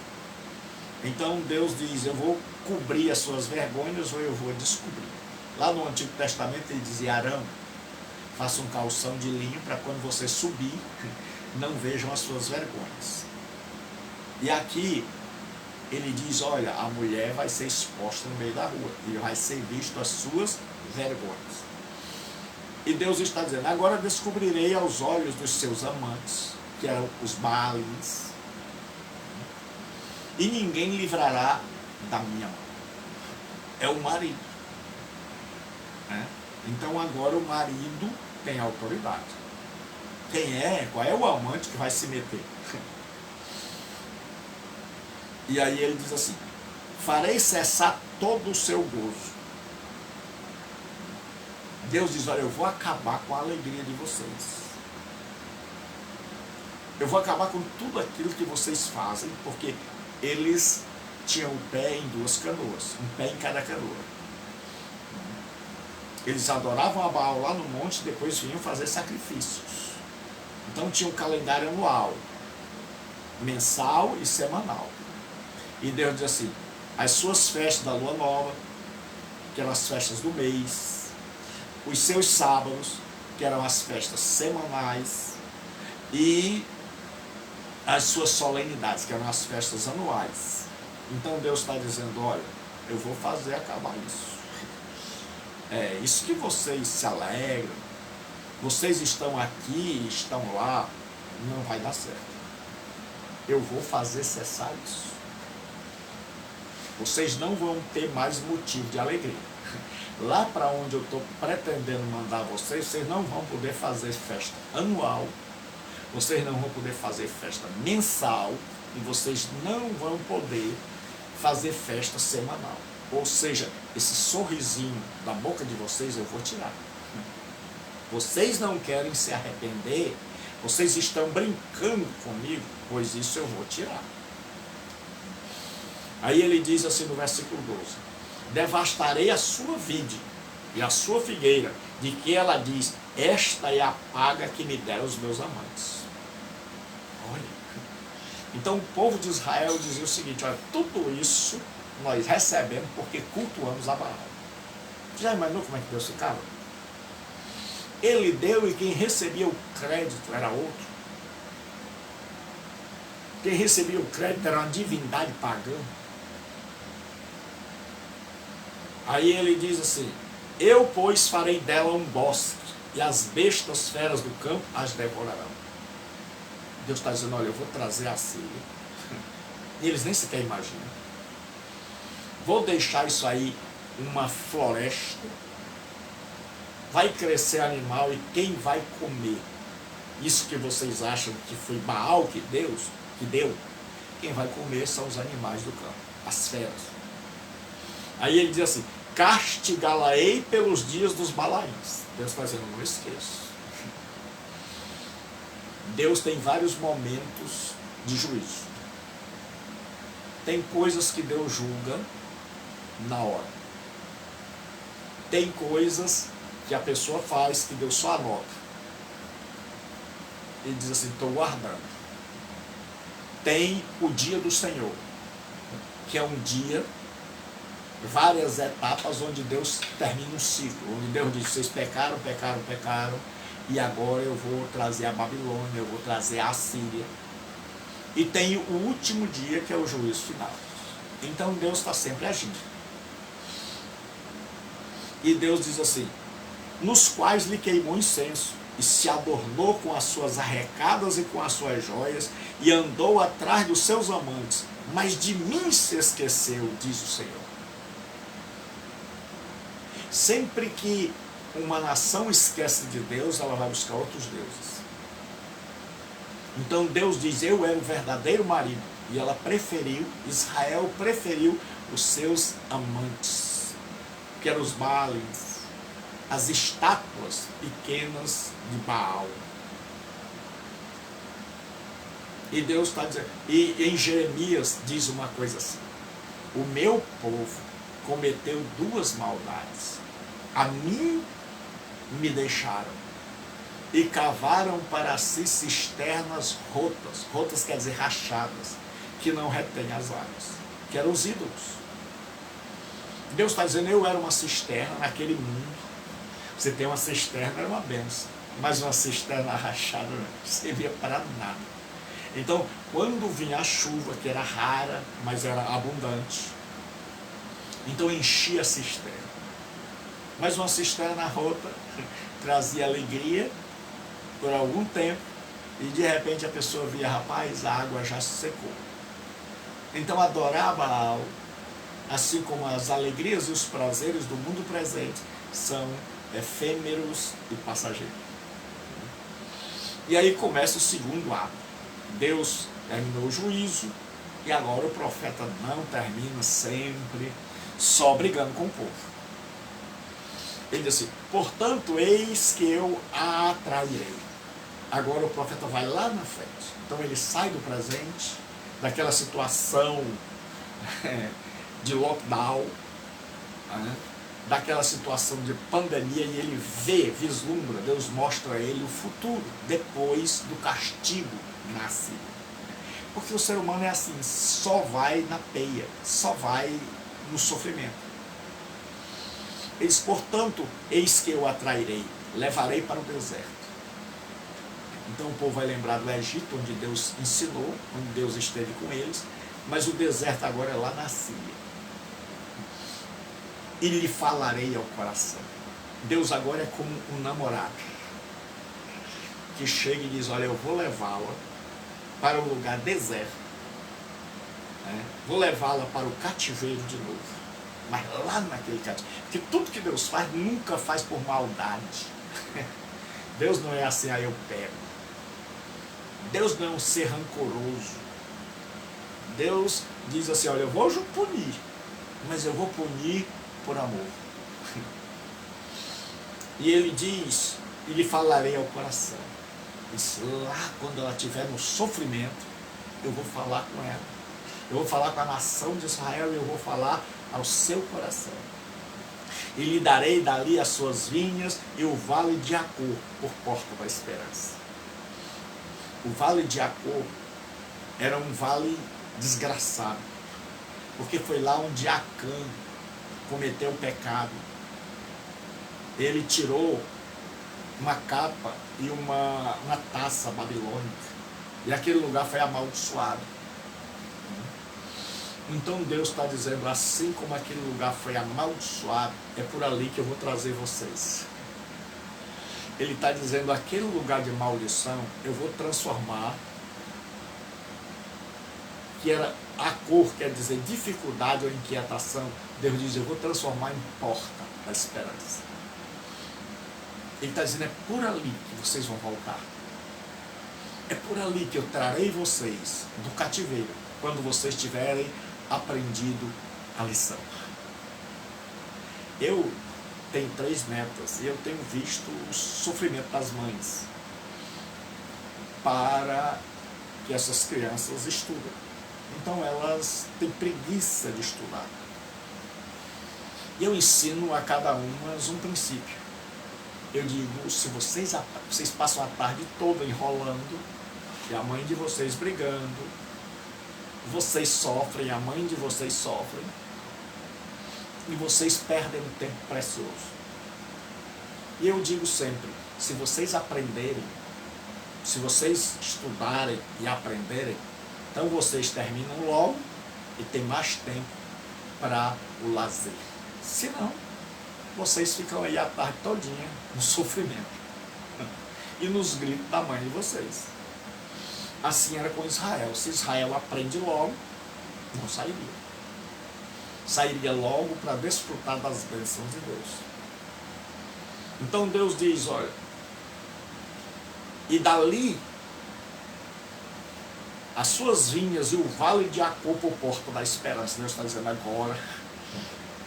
Então Deus diz: eu vou cobrir as suas vergonhas ou eu vou descobrir. Lá no Antigo Testamento ele dizia: Arão, faça um calção de linho para quando você subir, não vejam as suas vergonhas. E aqui ele diz: olha, a mulher vai ser exposta no meio da rua e vai ser visto as suas vergonhas. E Deus está dizendo: agora descobrirei aos olhos dos seus amantes, que eram os Baalins, e ninguém livrará da minha mão. É o marido. Então agora o marido tem autoridade. Qual é o amante que vai se meter? E aí ele diz assim: farei cessar todo o seu gozo. Deus diz: olha, eu vou acabar com a alegria de vocês. Eu vou acabar com tudo aquilo que vocês fazem, porque eles tinham o pé em 2 canoas, um pé em cada canoa. Eles adoravam a Baal lá no monte, depois vinham fazer sacrifícios. Então tinha um calendário anual, mensal e semanal. E Deus diz assim: as suas festas da lua nova, que eram as festas do mês, os seus sábados, que eram as festas semanais, e as suas solenidades, que eram as festas anuais. Então Deus está dizendo: olha, eu vou fazer acabar isso. Isso que vocês se alegram, vocês estão aqui, estão lá, não vai dar certo. Eu vou fazer cessar isso. Vocês não vão ter mais motivo de alegria. Lá para onde eu estou pretendendo mandar vocês não vão poder fazer festa anual, vocês não vão poder fazer festa mensal, e vocês não vão poder fazer festa semanal. Ou seja, esse sorrisinho da boca de vocês eu vou tirar. Vocês não querem se arrepender, vocês estão brincando comigo, pois isso eu vou tirar. Aí ele diz assim no versículo 12: devastarei a sua vide e a sua figueira, de que ela diz: esta é a paga que me deram os meus amantes. Olha, então o povo de Israel dizia o seguinte: olha, tudo isso nós recebemos porque cultuamos a Baal. Já imaginou como é que Deus ficava? Ele deu e quem recebia o crédito era outro. Quem recebia o crédito era uma divindade pagã. Aí ele diz assim: eu, pois, farei dela um bosque, e as bestas feras do campo as devorarão. Deus está dizendo: olha, eu vou trazer a Síria. E eles nem sequer imaginam. Vou deixar isso aí uma floresta, vai crescer animal, e quem vai comer isso que vocês acham que foi Baal que deu, quem vai comer são os animais do campo, as feras. Aí ele diz assim: castigá-la-ei pelos dias dos Balaíns. Deus está dizendo: não esqueça. Deus tem vários momentos de juízo. Tem coisas que Deus julga na hora. Tem coisas que a pessoa faz que Deus só anota. Ele diz assim: estou guardando. Tem o dia do Senhor, que é um dia, várias etapas onde Deus termina um ciclo, onde Deus diz: vocês pecaram, e agora eu vou trazer a Babilônia, eu vou trazer a Assíria. E tem o último dia, que é o juízo final. Então Deus está sempre agindo. E Deus diz assim: nos quais lhe queimou incenso, e se adornou com as suas arrecadas e com as suas joias, e andou atrás dos seus amantes, mas de mim se esqueceu, diz o Senhor. Sempre que uma nação esquece de Deus, ela vai buscar outros deuses. Então Deus diz: eu era o verdadeiro marido, e ela preferiu, Israel preferiu os seus amantes, que eram os Baalins, as estátuas pequenas de Baal. E Deus está dizendo, e em Jeremias diz uma coisa assim: o meu povo cometeu 2 maldades. A mim me deixaram e cavaram para si cisternas rotas. Rotas quer dizer rachadas, que não retêm as águas, que eram os ídolos. Deus está dizendo, eu era uma cisterna naquele mundo. Você tem uma cisterna, era uma benção. Mas uma cisterna rachada não servia para nada. Então, quando vinha a chuva, que era rara, mas era abundante, então enchia a cisterna. Mas uma cisterna rota trazia alegria por algum tempo, e de repente a pessoa via, rapaz, a água já se secou. Então adorar Baal, assim como as alegrias e os prazeres do mundo presente, são efêmeros e passageiros. E aí começa o segundo ato. Deus terminou o juízo, e agora o profeta não termina sempre só brigando com o povo. Ele diz assim, portanto, eis que eu a atrairei. Agora o profeta vai lá na frente. Então ele sai do presente, daquela situação de lockdown, daquela situação de pandemia, e ele vê, vislumbra, Deus mostra a ele o futuro, depois do castigo na Síria. Porque o ser humano é assim, só vai na peia, só vai no sofrimento. Ele diz, portanto, eis que eu atrairei, levarei para o deserto. Então o povo vai lembrar do Egito, onde Deus ensinou, onde Deus esteve com eles, mas o deserto agora é lá na Síria. E lhe falarei ao coração. Deus agora é como um namorado, que chega e diz, olha, eu vou levá-la para um lugar deserto, vou levá-la para o cativeiro de novo, mas lá naquele cativeiro, porque tudo que Deus faz, nunca faz por maldade. Deus não é assim, aí eu pego. Deus não é um ser rancoroso. Deus diz assim, olha, eu vou punir, mas eu vou punir por amor. E ele diz, e lhe falarei ao coração. Diz, lá quando ela estiver no sofrimento, eu vou falar com ela. Eu vou falar com a nação de Israel, e eu vou falar ao seu coração. E lhe darei dali as suas vinhas e o vale de Acor por porta da esperança. O vale de Acor era um vale desgraçado, porque foi lá onde Acã cometeu o pecado. Ele tirou uma capa e uma taça babilônica, e aquele lugar foi amaldiçoado. Então Deus está dizendo, assim como aquele lugar foi amaldiçoado, é por ali que eu vou trazer vocês. Ele está dizendo, aquele lugar de maldição, eu vou transformar, que era Acor, quer dizer dificuldade ou inquietação. Deus diz, eu vou transformar em porta da esperança. Ele está dizendo, é por ali que vocês vão voltar. É por ali que eu trarei vocês do cativeiro, quando vocês tiverem aprendido a lição. Eu tenho 3 netas e eu tenho visto o sofrimento das mães para que essas crianças estudem. Então elas têm preguiça de estudar. E eu ensino a cada uma um princípio. Eu digo, se vocês passam a tarde toda enrolando, e a mãe de vocês brigando, vocês sofrem, a mãe de vocês sofre, e vocês perdem um tempo precioso. E eu digo sempre, se vocês aprenderem, se vocês estudarem e aprenderem, então vocês terminam logo e tem mais tempo para o lazer. Se não, vocês ficam aí a tarde todinha no sofrimento e nos gritos da mãe de vocês. Assim era com Israel. Se Israel aprende logo, não sairia. Sairia logo para desfrutar das bênçãos de Deus. Então Deus diz, olha, e dali as suas vinhas e o vale de Acor por porta da esperança. Deus está dizendo agora,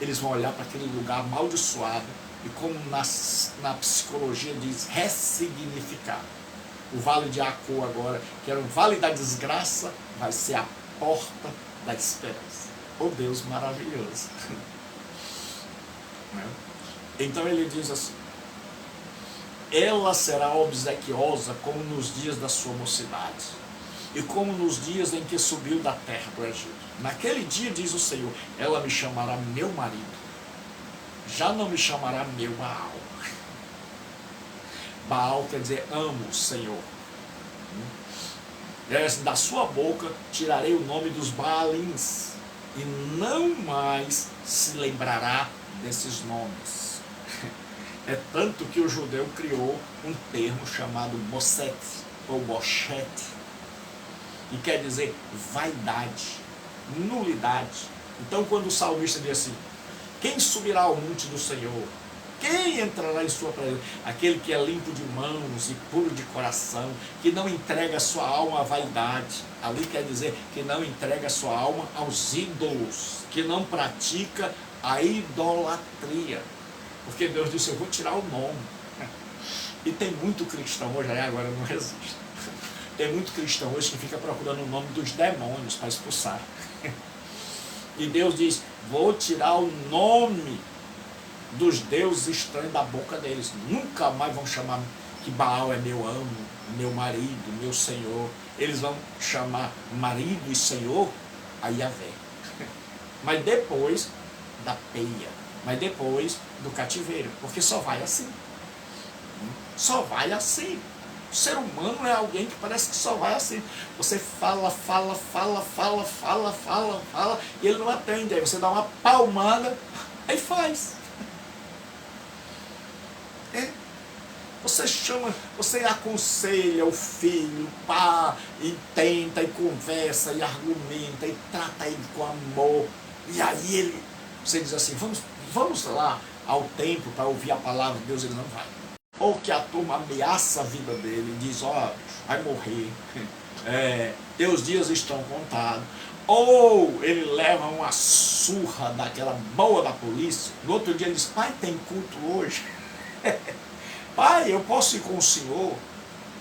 eles vão olhar para aquele lugar amaldiçoado e, como na psicologia diz, ressignificar. O vale de Acor agora, que era o vale da desgraça, vai ser a porta da esperança. Oh Deus maravilhoso. Então ele diz assim, ela será obsequiosa como nos dias da sua mocidade, e como nos dias em que subiu da terra do Egito. Naquele dia, diz o Senhor, ela me chamará meu marido, já não me chamará meu Baal. Baal quer dizer amo o Senhor. Da sua boca tirarei o nome dos Baalins, e não mais se lembrará desses nomes. É tanto que o judeu criou um termo chamado Bosset, ou Bochete, e quer dizer vaidade, nulidade. Então quando o salmista diz assim, quem subirá ao monte do Senhor? Quem entrará em sua presença? Aquele que é limpo de mãos e puro de coração, que não entrega a sua alma à vaidade. Ali quer dizer que não entrega a sua alma aos ídolos, que não pratica a idolatria. Porque Deus disse, eu vou tirar o nome. E tem muito cristão hoje, aí agora não resiste. Tem muito cristão hoje que fica procurando o nome dos demônios para expulsar. E Deus diz, vou tirar o nome dos deuses estranhos da boca deles. Nunca mais vão chamar que Baal é meu amo, meu marido, meu senhor. Eles vão chamar marido e senhor a Yahvé. Mas depois da peia, mas depois do cativeiro, porque só vai assim. Só vai assim. O ser humano é alguém que parece que só vai assim. Você fala, e ele não atende. Aí você dá uma palmada, aí faz. Você chama, você aconselha o filho, pá, e tenta, e conversa, e argumenta, e trata ele com amor. E aí você diz assim, vamos lá ao templo para ouvir a palavra de Deus, ele não vai. Ou que a turma ameaça a vida dele e diz, vai morrer, teus dias estão contados. Ou ele leva uma surra daquela boa da polícia, no outro dia ele diz, pai, tem culto hoje? Pai, eu posso ir com o senhor?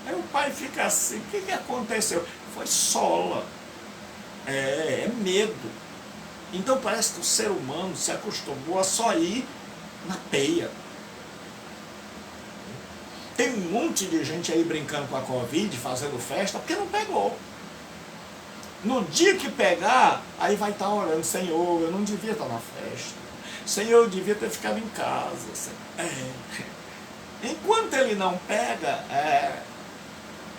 Aí o pai fica assim, o que aconteceu? Foi sola, é medo. Então parece que o ser humano se acostumou a só ir na peia. Tem um monte de gente aí brincando com a Covid, fazendo festa, porque não pegou. No dia que pegar, aí vai estar orando, Senhor, eu não devia estar na festa. Senhor, eu devia ter ficado em casa. Enquanto ele não pega,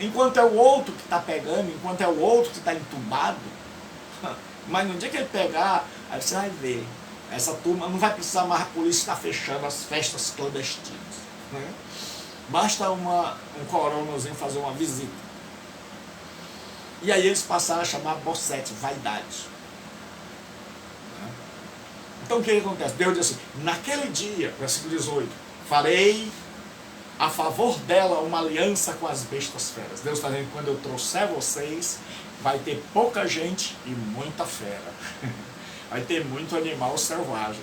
enquanto é o outro que está pegando, enquanto é o outro que está entubado, mas no dia que ele pegar, aí você vai ver, essa turma não vai precisar mais, a polícia estar fechando as festas clandestinas. Né? Basta um coronazinho fazer uma visita. E aí eles passaram a chamar Bosset, vaidade. Então o que acontece? Deus diz assim, naquele dia, versículo 18, farei a favor dela uma aliança com as bestas feras. Deus está dizendo que quando eu trouxer vocês, vai ter pouca gente e muita fera. Vai ter muito animal selvagem.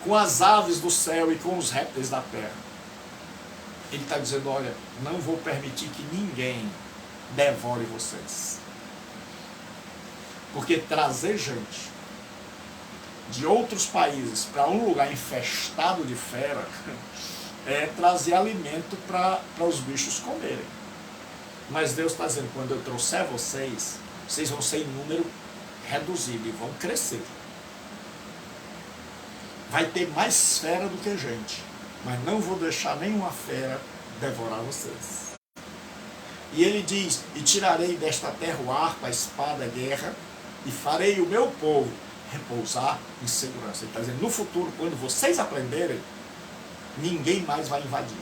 Com as aves do céu e com os répteis da terra. Ele está dizendo, olha, não vou permitir que ninguém devore vocês. Porque trazer gente de outros países para um lugar infestado de fera é trazer alimento para os bichos comerem. Mas Deus está dizendo, quando eu trouxer vocês, vocês vão ser em número reduzido e vão crescer. Vai ter mais fera do que gente, mas não vou deixar nenhuma fera devorar vocês. E ele diz, e tirarei desta terra o arco, a espada, a guerra, e farei o meu povo repousar em segurança. Ele está dizendo, no futuro, quando vocês aprenderem, ninguém mais vai invadir.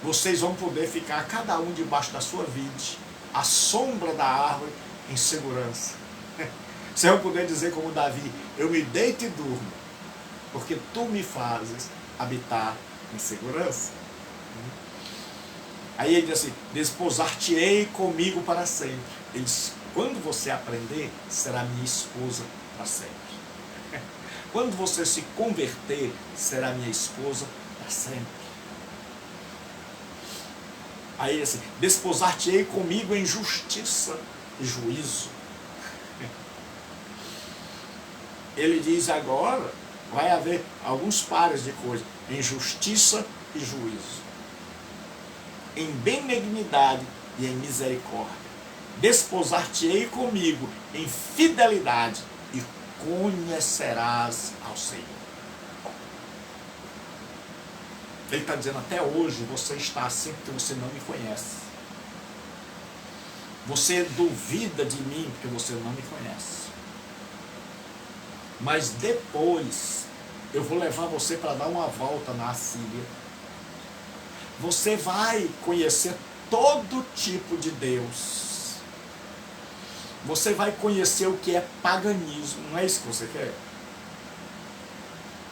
Vocês vão poder ficar, cada um debaixo da sua vide, à sombra da árvore, em segurança. Vocês vão poder dizer como Davi, eu me deito e durmo, porque tu me fazes habitar em segurança. Aí ele diz assim, desposar-te-ei comigo para sempre. Ele diz, quando você aprender, será minha esposa para sempre. Quando você se converter, será minha esposa para sempre. Aí assim, desposar-te-ei comigo em justiça e juízo. Ele diz agora, vai haver alguns pares de coisas, em justiça e juízo, em benignidade e em misericórdia. Desposar-te-ei comigo em fidelidade e conhecerás ao Senhor. Ele está dizendo, até hoje você está assim porque você não me conhece. Você duvida de mim porque você não me conhece. Mas depois eu vou levar você para dar uma volta na Assíria. Você vai conhecer todo tipo de Deus. Você vai conhecer o que é paganismo. Não é isso que você quer?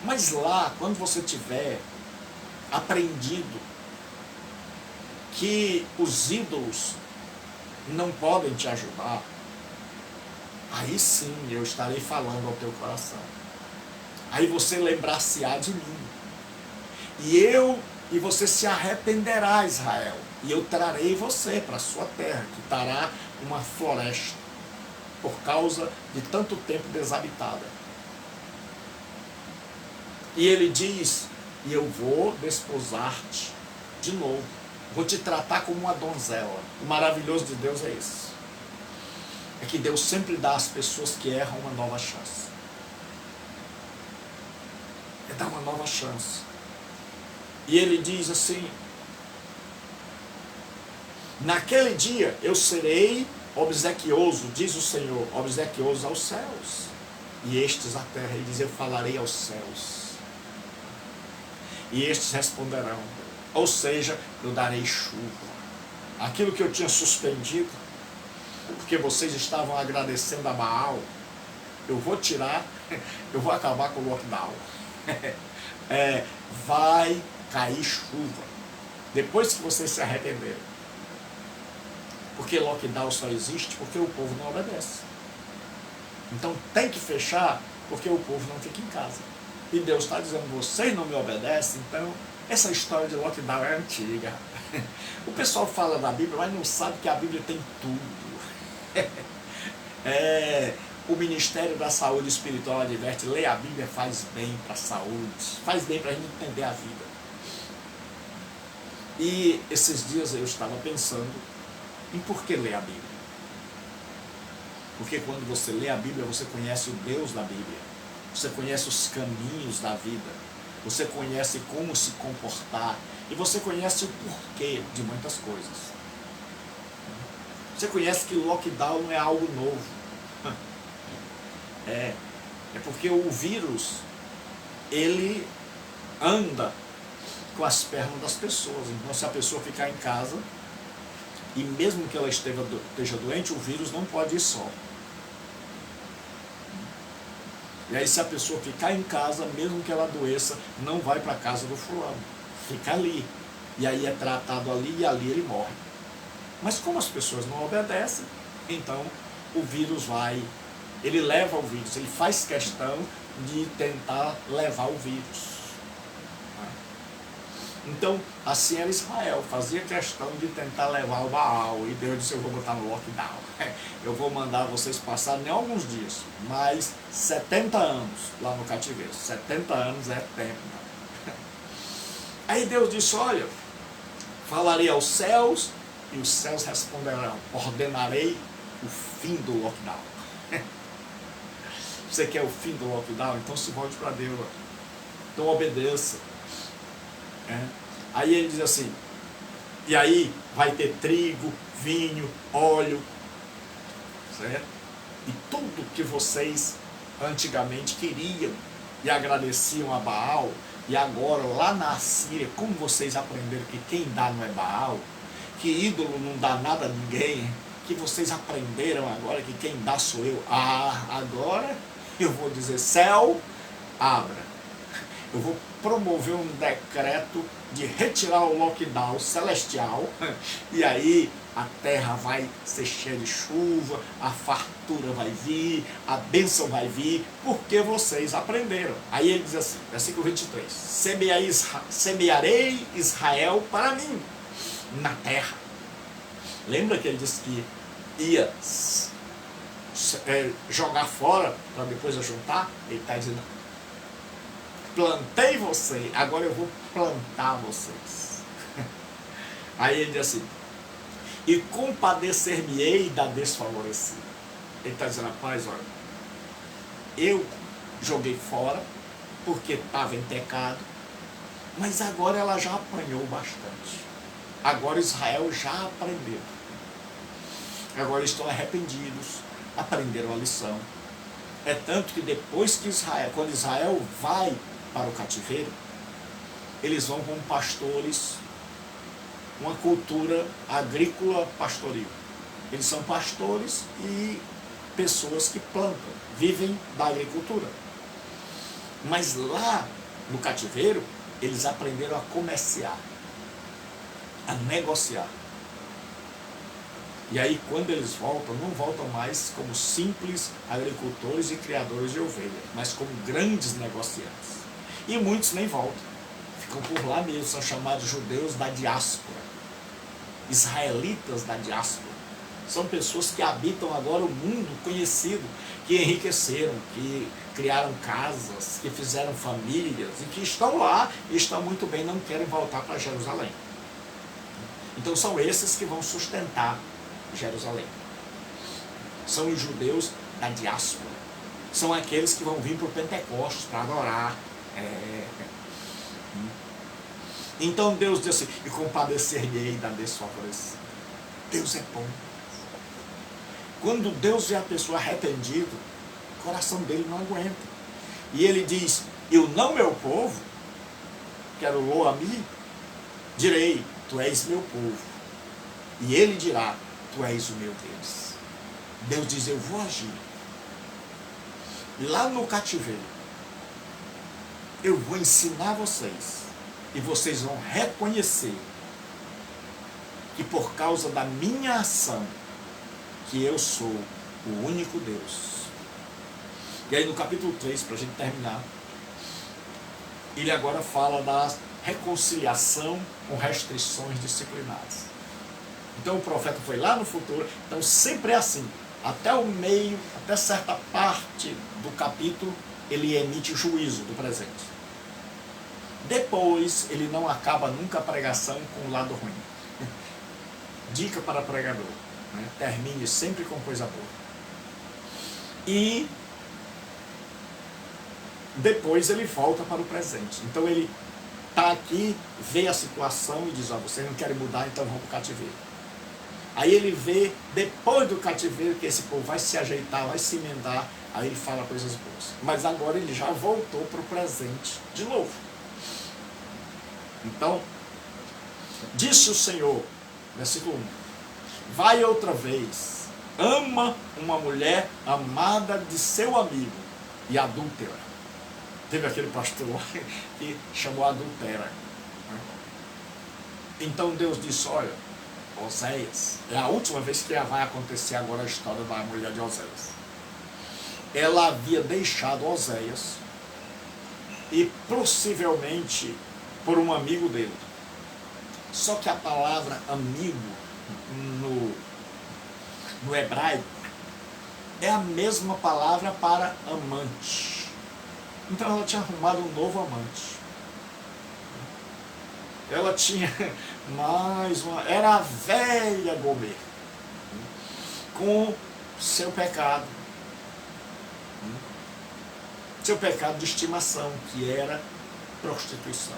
Mas lá, quando você tiver aprendido que os ídolos não podem te ajudar, aí sim eu estarei falando ao teu coração. Aí você lembrar-se-á de mim. E você se arrependerá, Israel. E eu trarei você para a sua terra, que estará uma floresta, por causa de tanto tempo desabitada. E ele diz, e eu vou desposar-te de novo. Vou te tratar como uma donzela. O maravilhoso de Deus é isso. É que Deus sempre dá às pessoas que erram uma nova chance. É dar uma nova chance. E ele diz assim, naquele dia eu serei obsequioso, diz o Senhor, obsequioso aos céus, e estes à terra. Ele diz, eu falarei aos céus, e estes responderão. Ou seja, eu darei chuva. Aquilo que eu tinha suspendido, porque vocês estavam agradecendo a Baal, eu vou tirar, eu vou acabar com o lockdown. Vai cair chuva, depois que vocês se arrependeram. Porque lockdown só existe porque o povo não obedece. Então tem que fechar porque o povo não fica em casa. E Deus está dizendo, vocês não me obedecem, então essa história de lockdown é antiga. O pessoal fala da Bíblia, mas não sabe que a Bíblia tem tudo. O Ministério da Saúde Espiritual adverte, ler a Bíblia faz bem para a saúde, faz bem para a gente entender a vida. E esses dias eu estava pensando em por que ler a Bíblia. Porque quando você lê a Bíblia, você conhece o Deus da Bíblia. Você conhece os caminhos da vida. Você conhece como se comportar. E você conhece o porquê de muitas coisas. Você conhece que o lockdown não é algo novo. É porque o vírus, ele anda com as pernas das pessoas. Então, se a pessoa ficar em casa, e mesmo que ela esteja doente, o vírus não pode ir só. E aí, se a pessoa ficar em casa, mesmo que ela adoeça, não vai para a casa do fulano. Fica ali. E aí é tratado ali e ali ele morre. Mas como as pessoas não obedecem, então o vírus vai, ele leva o vírus, ele faz questão de tentar levar o vírus. Então, assim era Israel, fazia questão de tentar levar o Baal, e Deus disse, eu vou botar no lockdown. Eu vou mandar vocês passarem nem alguns dias, mas 70 anos lá no cativeiro. 70 anos é tempo. Aí Deus disse, olha, falarei aos céus, e os céus responderão, ordenarei o fim do lockdown. Você quer o fim do lockdown? Então se volte para Deus. Então obedeça. Aí ele diz assim, e aí vai ter trigo, vinho, óleo, certo? E tudo que vocês antigamente queriam e agradeciam a Baal, e agora lá na Assíria, como vocês aprenderam que quem dá não é Baal, que ídolo não dá nada a ninguém, que vocês aprenderam agora que quem dá sou eu. Agora eu vou dizer, céu, abra. Eu vou promover um decreto de retirar o lockdown celestial, e aí a terra vai ser cheia de chuva, a fartura vai vir, a bênção vai vir, porque vocês aprenderam. Aí ele diz assim, versículo 23, semearei Israel para mim na terra. Lembra que ele disse que ia jogar fora para depois ajuntar? Ele está dizendo, plantei você, agora eu vou plantar vocês. Aí ele diz assim, e compadecer-me-ei da desfavorecida. Ele está dizendo, rapaz, olha, eu joguei fora porque estava em pecado, Mas agora ela já apanhou bastante. Agora Israel já aprendeu. Agora estão arrependidos, aprenderam a lição. É tanto que depois que quando Israel vai para o cativeiro, eles vão como pastores, uma cultura agrícola pastoril. Eles são pastores e pessoas que plantam, vivem da agricultura. Mas lá no cativeiro, eles aprenderam a comerciar, a negociar. E aí, quando eles voltam, não voltam mais como simples agricultores e criadores de ovelhas, mas como grandes negociantes. E muitos nem voltam, ficam por lá mesmo, são chamados judeus da diáspora, israelitas da diáspora. São pessoas que habitam agora o mundo conhecido, que enriqueceram, que criaram casas, que fizeram famílias e que estão lá e estão muito bem, não querem voltar para Jerusalém. Então são esses que vão sustentar Jerusalém. São os judeus da diáspora. São aqueles que vão vir para o Pentecostes para adorar. Então Deus diz assim: e compadecer-me-ei da desfavorecida. Deus é bom. Quando Deus vê a pessoa arrependida, o coração dele não aguenta. E ele diz: eu não, meu povo, quero louvar a mim, direi: tu és meu povo. E ele dirá: tu és o meu Deus. Deus diz: eu vou agir. Lá no cativeiro, eu vou ensinar vocês. E vocês vão reconhecer que por causa da minha ação, que eu sou o único Deus. E aí no capítulo 3, para a gente terminar, ele agora fala da reconciliação com restrições disciplinares. Então o profeta foi lá no futuro, então sempre é assim, até o meio, até certa parte do capítulo, ele emite juízo do presente. Depois, ele não acaba nunca a pregação com o lado ruim. Dica para pregador, né? Termine sempre com coisa boa. E depois ele volta para o presente. Então ele está aqui, vê a situação e diz: ó, vocês não querem mudar, então vão para o cativeiro. Aí ele vê, depois do cativeiro, que esse povo vai se ajeitar, vai se emendar, aí ele fala coisas boas. Mas agora ele já voltou para o presente de novo. Então, disse o Senhor, versículo 1, vai outra vez, ama uma mulher amada de seu amigo e adúltera. Teve aquele pastor que chamou adultera. Então Deus disse: olha, Oséias, é a última vez que vai acontecer agora a história da mulher de Oséias. Ela havia deixado Oséias e possivelmente por um amigo dele. Só que a palavra amigo no hebraico é a mesma palavra para amante. Então ela tinha arrumado um novo amante. Ela tinha mais uma... Era a velha Gomer, com seu pecado. Seu pecado de estimação, que era prostituição.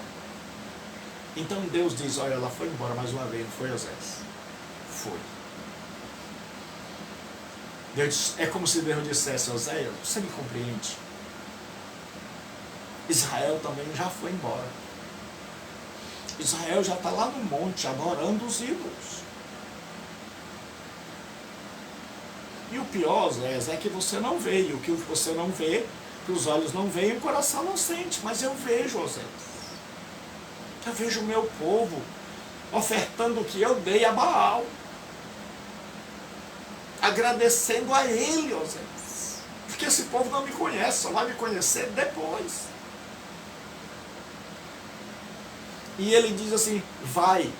Então Deus diz: olha, ela foi embora mais uma vez, não foi, Oséias? Foi. Deus, é como se Deus dissesse: Oséias, você me compreende? Israel também já foi embora. Israel já está lá no monte, adorando os ídolos. E o pior, Oséias, é que você não vê. E o que você não vê, que os olhos não veem, o coração não sente. Mas eu vejo, Oséias. Eu vejo o meu povo ofertando o que eu dei a Baal, agradecendo a ele, Oséias, porque esse povo não me conhece, só vai me conhecer depois. E ele diz assim: vai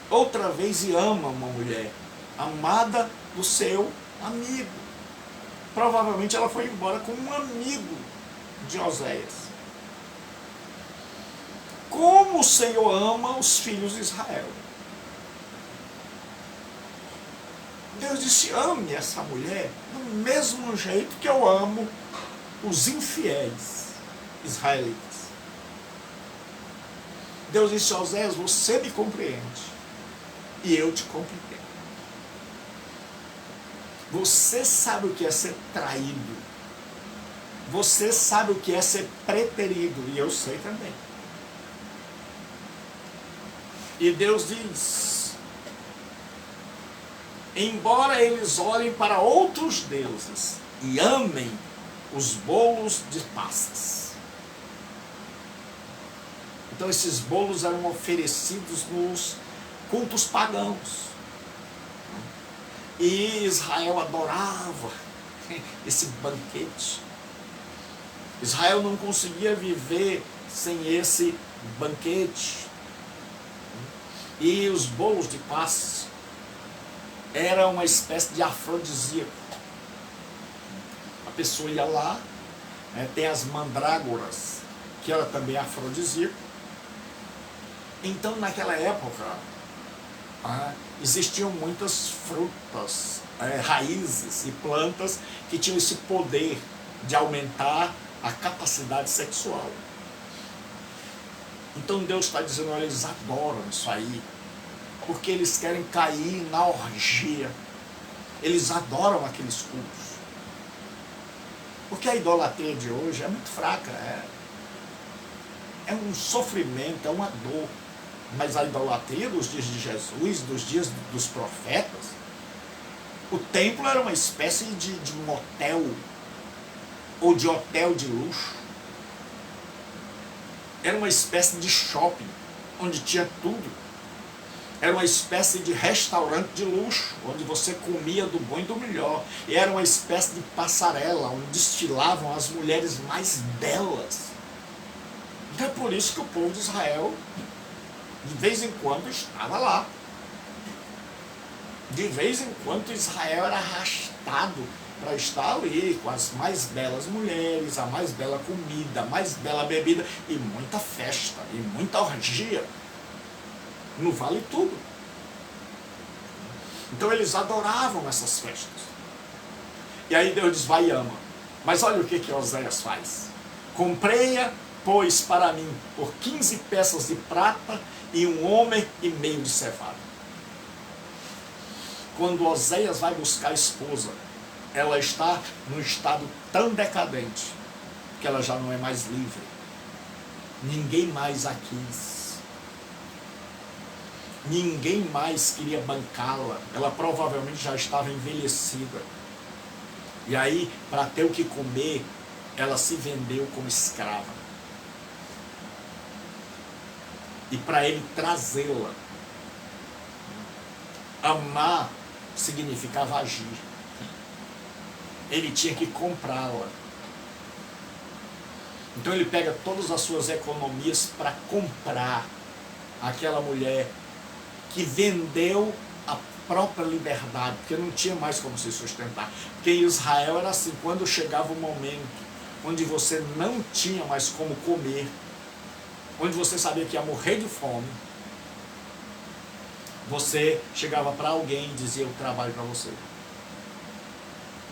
outra vez e ama uma mulher amada do seu amigo. Provavelmente ela foi embora com um amigo de Oséias. Como o Senhor ama os filhos de Israel. Deus disse: ame essa mulher do mesmo jeito que eu amo os infiéis israelitas. Deus disse a Oséias, você me compreende e eu te compreendo. Você sabe o que é ser traído. Você sabe o que é ser preterido e eu sei também. E Deus diz, embora eles olhem para outros deuses e amem os bolos de passas. Então esses bolos eram oferecidos nos cultos pagãos. E Israel adorava esse banquete. Israel não conseguia viver sem esse banquete. E os bolos de passas era uma espécie de afrodisíaco. A pessoa ia lá, tem as mandrágoras, que era também afrodisíaco. Então, naquela época, existiam muitas frutas, raízes e plantas que tinham esse poder de aumentar a capacidade sexual. Então Deus está dizendo, olha, eles adoram isso aí, porque eles querem cair na orgia. Eles adoram aqueles cultos. Porque a idolatria de hoje é muito fraca, é um sofrimento, é uma dor. Mas a idolatria dos dias de Jesus, dos dias dos profetas, o templo era uma espécie de motel, ou de hotel de luxo. Era uma espécie de shopping, onde tinha tudo. Era uma espécie de restaurante de luxo, onde você comia do bom e do melhor. E era uma espécie de passarela, onde desfilavam as mulheres mais belas. Então é por isso que o povo de Israel, de vez em quando, estava lá. De vez em quando Israel era arrastado para estar ali com as mais belas mulheres, a mais bela comida, a mais bela bebida e muita festa, e muita orgia. No Vale Tudo. Então eles adoravam essas festas. E aí Deus diz, vai e ama. Mas olha o que Oséias faz. Comprei-a, pois, para mim, por 15 peças de prata e 1 homem e meio de cevada. Quando Oséias vai buscar a esposa, ela está num estado tão decadente que ela já não é mais livre. Ninguém mais a quis. Ninguém mais queria bancá-la. Ela provavelmente já estava envelhecida. E aí, para ter o que comer, ela se vendeu como escrava. E para ele trazê-la, amar significava agir. Ele tinha que comprá-la. Então ele pega todas as suas economias para comprar aquela mulher que vendeu a própria liberdade, porque não tinha mais como se sustentar. Porque em Israel era assim, quando chegava o momento onde você não tinha mais como comer, onde você sabia que ia morrer de fome, você chegava para alguém e dizia, eu trabalho para você.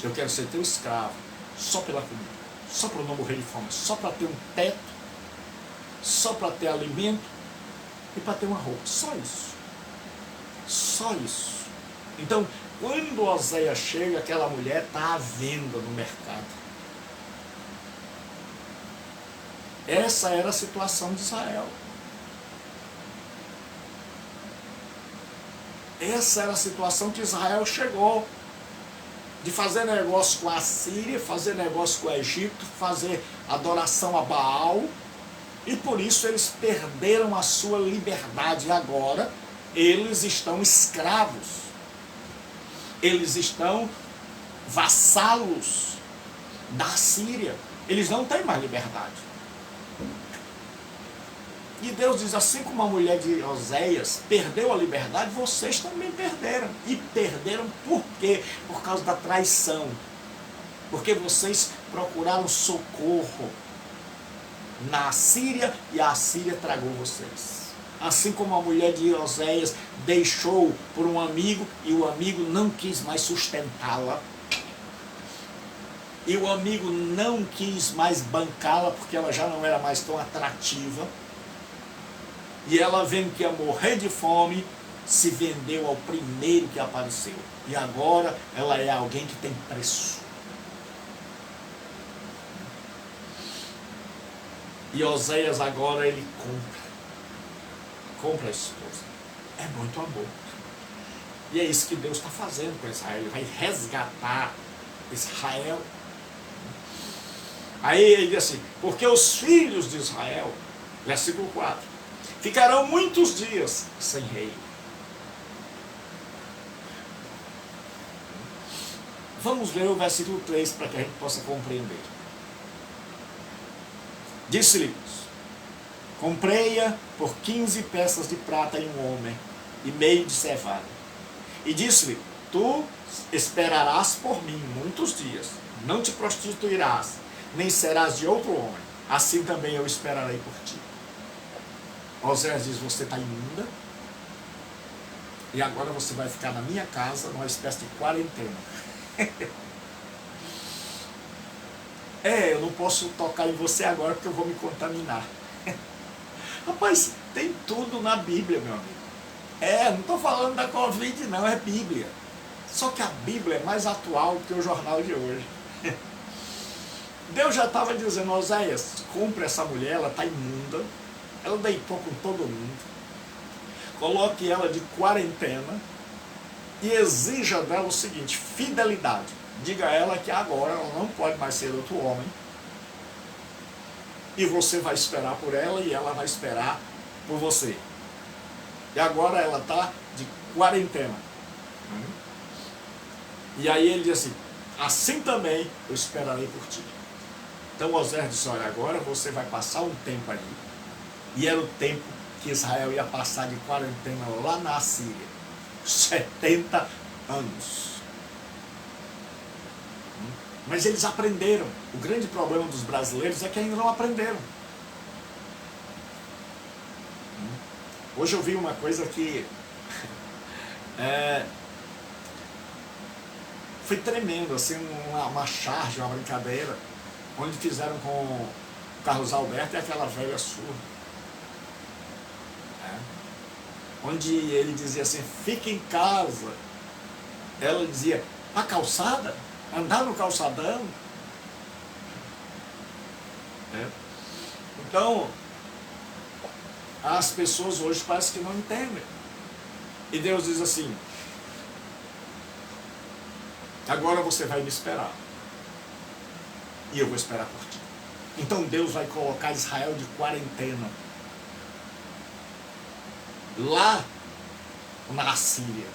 Eu quero ser teu escravo, só pela comida, só para não morrer de fome, só para ter um teto, só para ter alimento e para ter uma roupa, só isso. Só isso. Então, quando Oséias chega, aquela mulher está à venda no mercado. Essa era a situação de Israel. Essa era a situação que Israel chegou. De fazer negócio com a Síria, fazer negócio com o Egito, fazer adoração a Baal. E por isso eles perderam a sua liberdade. E agora eles estão escravos. Eles estão vassalos da Síria. Eles não têm mais liberdade. E Deus diz, assim como a mulher de Oséias perdeu a liberdade, vocês também perderam. E perderam por quê? Por causa da traição. Porque vocês procuraram socorro na Síria e a Síria tragou vocês. Assim como a mulher de Oséias deixou por um amigo e o amigo não quis mais sustentá-la. E o amigo não quis mais bancá-la porque ela já não era mais tão atrativa. E ela, vendo que ia morrer de fome, se vendeu ao primeiro que apareceu. E agora ela é alguém que tem preço. E Oséias agora ele compra a esposa. É muito amor. E é isso que Deus está fazendo com Israel. Ele vai resgatar Israel. Aí ele diz assim, porque os filhos de Israel, versículo 4, ficarão muitos dias sem rei. Vamos ler o versículo 3 para que a gente possa compreender. Disse-lhe, comprei-a por 15 peças de prata em um homem e meio de cevada. E disse-lhe, tu esperarás por mim muitos dias, não te prostituirás, nem serás de outro homem, assim também eu esperarei por ti. Oséias diz, você está imunda, e agora você vai ficar na minha casa, numa espécie de quarentena. Eu não posso tocar em você agora porque eu vou me contaminar. Rapaz, tem tudo na Bíblia, meu amigo. Não estou falando da Covid não, é Bíblia. Só que a Bíblia é mais atual que o jornal de hoje. Deus já estava dizendo, Oséias, compre essa mulher, ela está imunda, ela deitou com todo mundo, coloque ela de quarentena e exija dela o seguinte, fidelidade. Diga a ela que agora ela não pode mais ser outro homem. E você vai esperar por ela e ela vai esperar por você. E agora ela está de quarentena. E aí ele diz assim, assim também eu esperarei por ti. Então Oséias disse, olha, agora você vai passar um tempo aí. E era o tempo que Israel ia passar de quarentena lá na Assíria. 70 anos. Mas eles aprenderam. O grande problema dos brasileiros é que ainda não aprenderam. Hoje eu vi uma coisa que foi tremendo, assim, uma charge, uma brincadeira, onde fizeram com o Carlos Alberto e aquela velha surda. Onde ele dizia assim, fica em casa. Ela dizia, a calçada? Andar no calçadão? Então, as pessoas hoje parece que não entendem. E Deus diz assim, agora você vai me esperar. E eu vou esperar por ti. Então Deus vai colocar Israel de quarentena. Lá na Síria.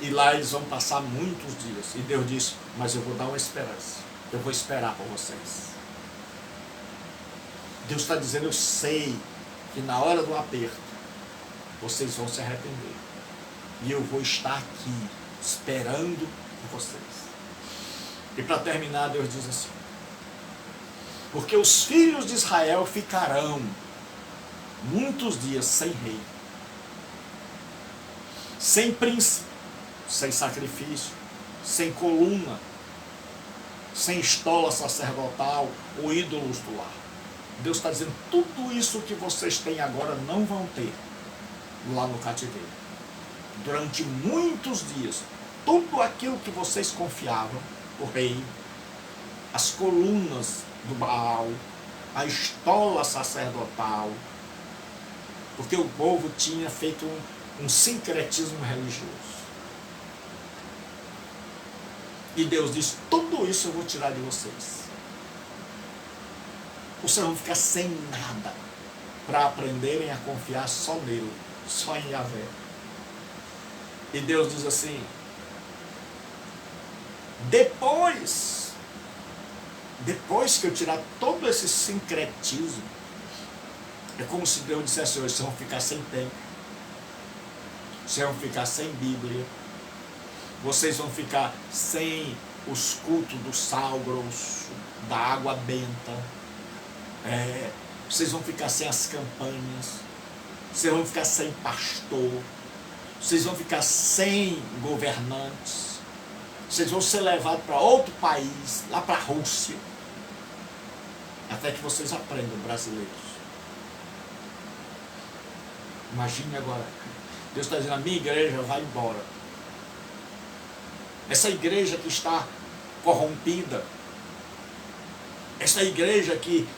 E lá eles vão passar muitos dias. E Deus disse, mas eu vou dar uma esperança. Eu vou esperar por vocês. Deus está dizendo, eu sei que na hora do aperto, vocês vão se arrepender. E eu vou estar aqui, esperando por vocês. E para terminar, Deus diz assim, porque os filhos de Israel ficarão muitos dias sem rei, sem príncipe, sem sacrifício, sem coluna, sem estola sacerdotal ou ídolos do lar. Deus está dizendo, tudo isso que vocês têm agora não vão ter lá no cativeiro. Durante muitos dias, tudo aquilo que vocês confiavam, o rei, as colunas do Baal, a estola sacerdotal, porque o povo tinha feito um sincretismo religioso. E Deus diz, tudo isso eu vou tirar de vocês. Vocês vão ficar sem nada para aprenderem a confiar só nele, só em Yahvé. E Deus diz assim, depois que eu tirar todo esse sincretismo, é como se Deus dissesse hoje, vocês vão ficar sem templo, vocês vão ficar sem Bíblia, vocês vão ficar sem os cultos do sal grosso, da água benta, vocês vão ficar sem as campanhas, vocês vão ficar sem pastor, vocês vão ficar sem governantes, vocês vão ser levados para outro país, lá para a Rússia, até que vocês aprendam, brasileiros, Imagine agora, Deus está dizendo, a minha igreja vai embora. Essa igreja que está corrompida, essa igreja que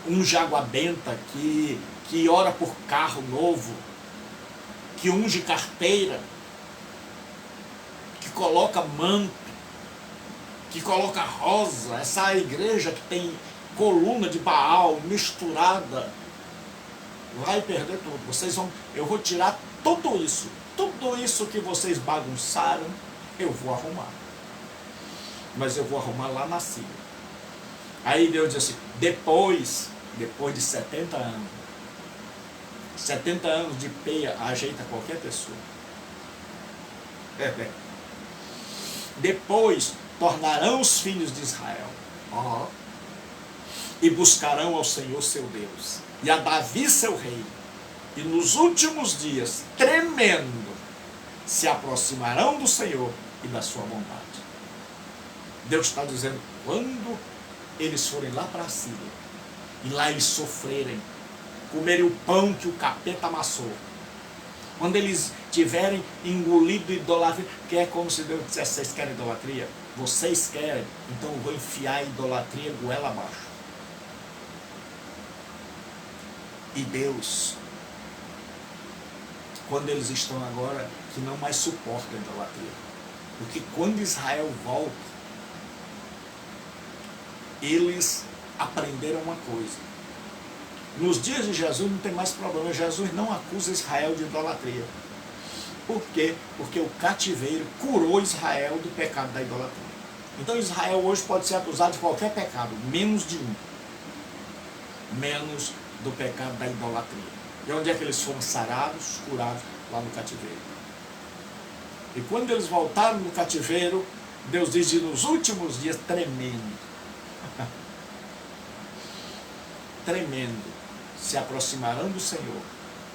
unge água benta, que ora por carro novo, que unge carteira, que coloca manto, que coloca rosa, essa igreja que tem coluna de Baal misturada, vai perder tudo. Eu vou tirar tudo isso que vocês bagunçaram, eu vou arrumar. Mas eu vou arrumar lá na Síria. Aí Deus diz assim, depois de 70 anos de peia ajeita qualquer pessoa. Depois tornarão os filhos de Israel e buscarão ao Senhor seu Deus e a Davi seu rei, e nos últimos dias, tremendo, se aproximarão do Senhor e da sua bondade. Deus está dizendo, quando eles forem lá para a Síria, e lá eles sofrerem, comerem o pão que o capeta amassou, quando eles tiverem engolido idolatria, que é como se Deus dissesse, vocês querem idolatria? Vocês querem? Então eu vou enfiar a idolatria goela abaixo. E Deus, quando eles estão agora, que não mais suportam a idolatria. Porque quando Israel volta, eles aprenderam uma coisa. Nos dias de Jesus não tem mais problema. Jesus não acusa Israel de idolatria. Por quê? Porque o cativeiro curou Israel do pecado da idolatria. Então Israel hoje pode ser acusado de qualquer pecado, menos de um. Menos do pecado da idolatria. E onde é que eles foram sarados, curados? Lá no cativeiro. E quando eles voltaram do cativeiro, Deus diz, nos últimos dias, tremendo, se aproximarão do Senhor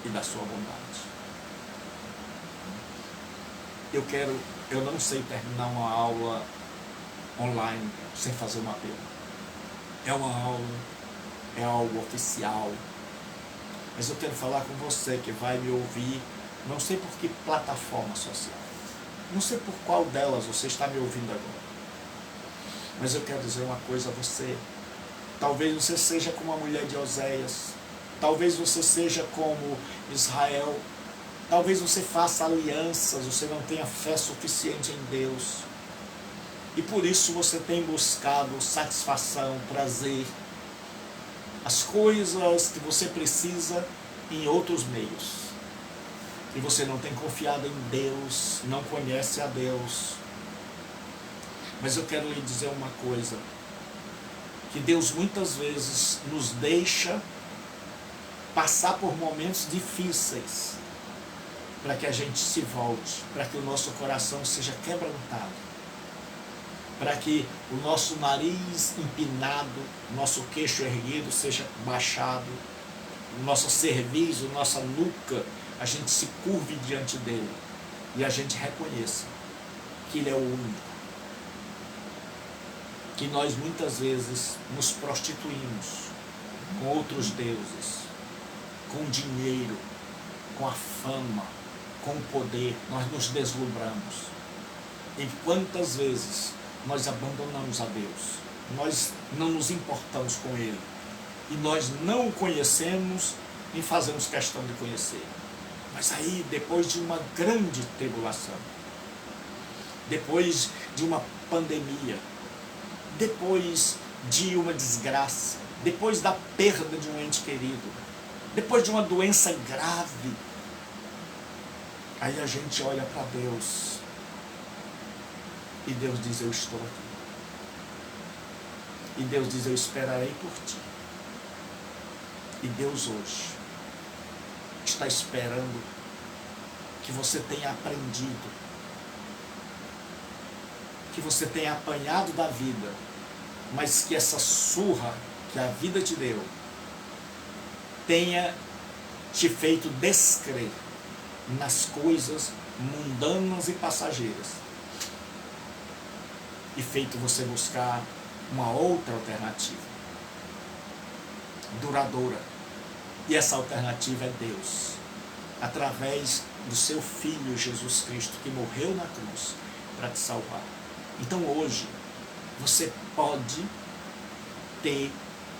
e da sua bondade. Eu não sei terminar uma aula online sem fazer um apelo. É uma aula, é algo oficial, mas eu quero falar com você que vai me ouvir, não sei por que plataforma social, não sei por qual delas você está me ouvindo agora, mas eu quero dizer uma coisa a você. Talvez você seja como a mulher de Oséias, talvez você seja como Israel, talvez você faça alianças, você não tenha fé suficiente em Deus, e por isso você tem buscado satisfação, prazer, as coisas que você precisa em outros meios, e você não tem confiado em Deus, não conhece a Deus. Mas eu quero lhe dizer uma coisa, que Deus muitas vezes nos deixa passar por momentos difíceis, para que a gente se volte, para que o nosso coração seja quebrantado, para que o nosso nariz empinado, nosso queixo erguido seja baixado, nossa cerviz, nossa nuca, a gente se curve diante dele e a gente reconheça que ele é o único. Que nós muitas vezes nos prostituímos com outros deuses, com dinheiro, com a fama, com o poder, nós nos deslumbramos. E quantas vezes nós abandonamos a Deus, nós não nos importamos com Ele, e nós não o conhecemos e fazemos questão de conhecer. Mas aí, depois de uma grande tribulação, depois de uma pandemia, depois de uma desgraça, depois da perda de um ente querido, depois de uma doença grave, aí a gente olha para Deus e Deus diz, eu estou aqui. E Deus diz, eu esperarei por ti. E Deus hoje está esperando que você tenha aprendido, que você tenha apanhado da vida, mas que essa surra que a vida te deu tenha te feito descrer nas coisas mundanas e passageiras e feito você buscar uma outra alternativa duradoura. E essa alternativa é Deus. através do seu Filho Jesus Cristo, que morreu na cruz para te salvar. Então hoje você pode ter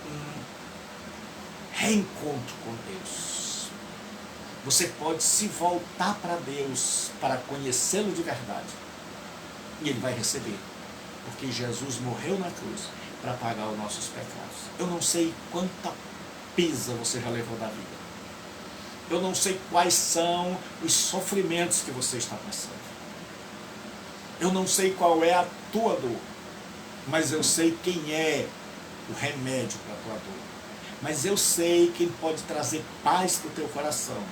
um reencontro com Deus. Você pode se voltar para Deus para conhecê-lo de verdade. E Ele vai receber, porque Jesus morreu na cruz para pagar os nossos pecados. Eu não sei quanta pisa você já levou da vida. Eu não sei quais são os sofrimentos que você está passando. Eu não sei qual é a tua dor, mas eu sei quem é o remédio para a tua dor. Mas eu sei quem pode trazer paz para o teu coração.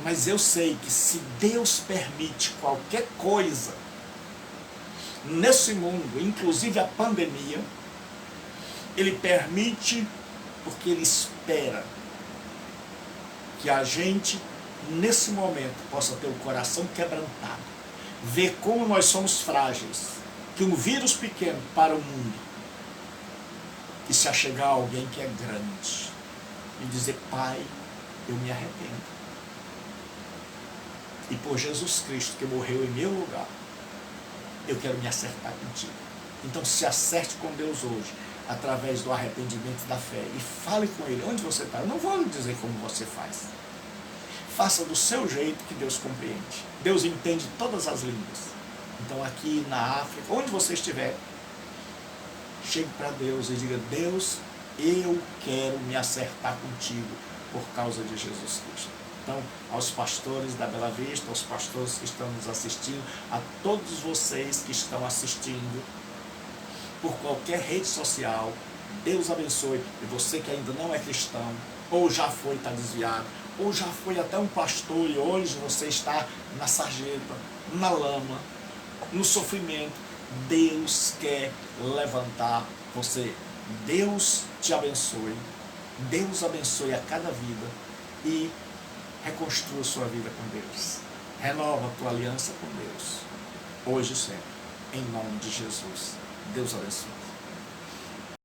Mas eu sei que se Deus permite qualquer coisa nesse mundo, inclusive a pandemia, Ele permite porque Ele espera que a gente, nesse momento, possa ter o coração quebrantado, ver como nós somos frágeis, que um vírus pequeno para o mundo, e se achegar a alguém que é grande, e dizer: Pai, eu me arrependo. E por Jesus Cristo, que morreu em meu lugar, eu quero me acertar contigo. Então se acerte com Deus hoje, através do arrependimento da fé, e fale com Ele onde você está. Eu não vou lhe dizer como você faz. Faça do seu jeito, que Deus compreende. Deus entende todas as línguas. Então aqui na África, onde você estiver, chegue para Deus e diga: Deus, eu quero me acertar contigo por causa de Jesus Cristo. Então, aos pastores da Bela Vista, aos pastores que estão nos assistindo, a todos vocês que estão assistindo por qualquer rede social, Deus abençoe. E você que ainda não é cristão, ou já foi, está desviado, ou já foi até um pastor e hoje você está na sarjeta, na lama, no sofrimento, Deus quer levantar você. Deus te abençoe. Deus abençoe a cada vida e reconstrua sua vida com Deus. Renova a tua aliança com Deus, hoje e sempre. Em nome de Jesus. Deus abençoe.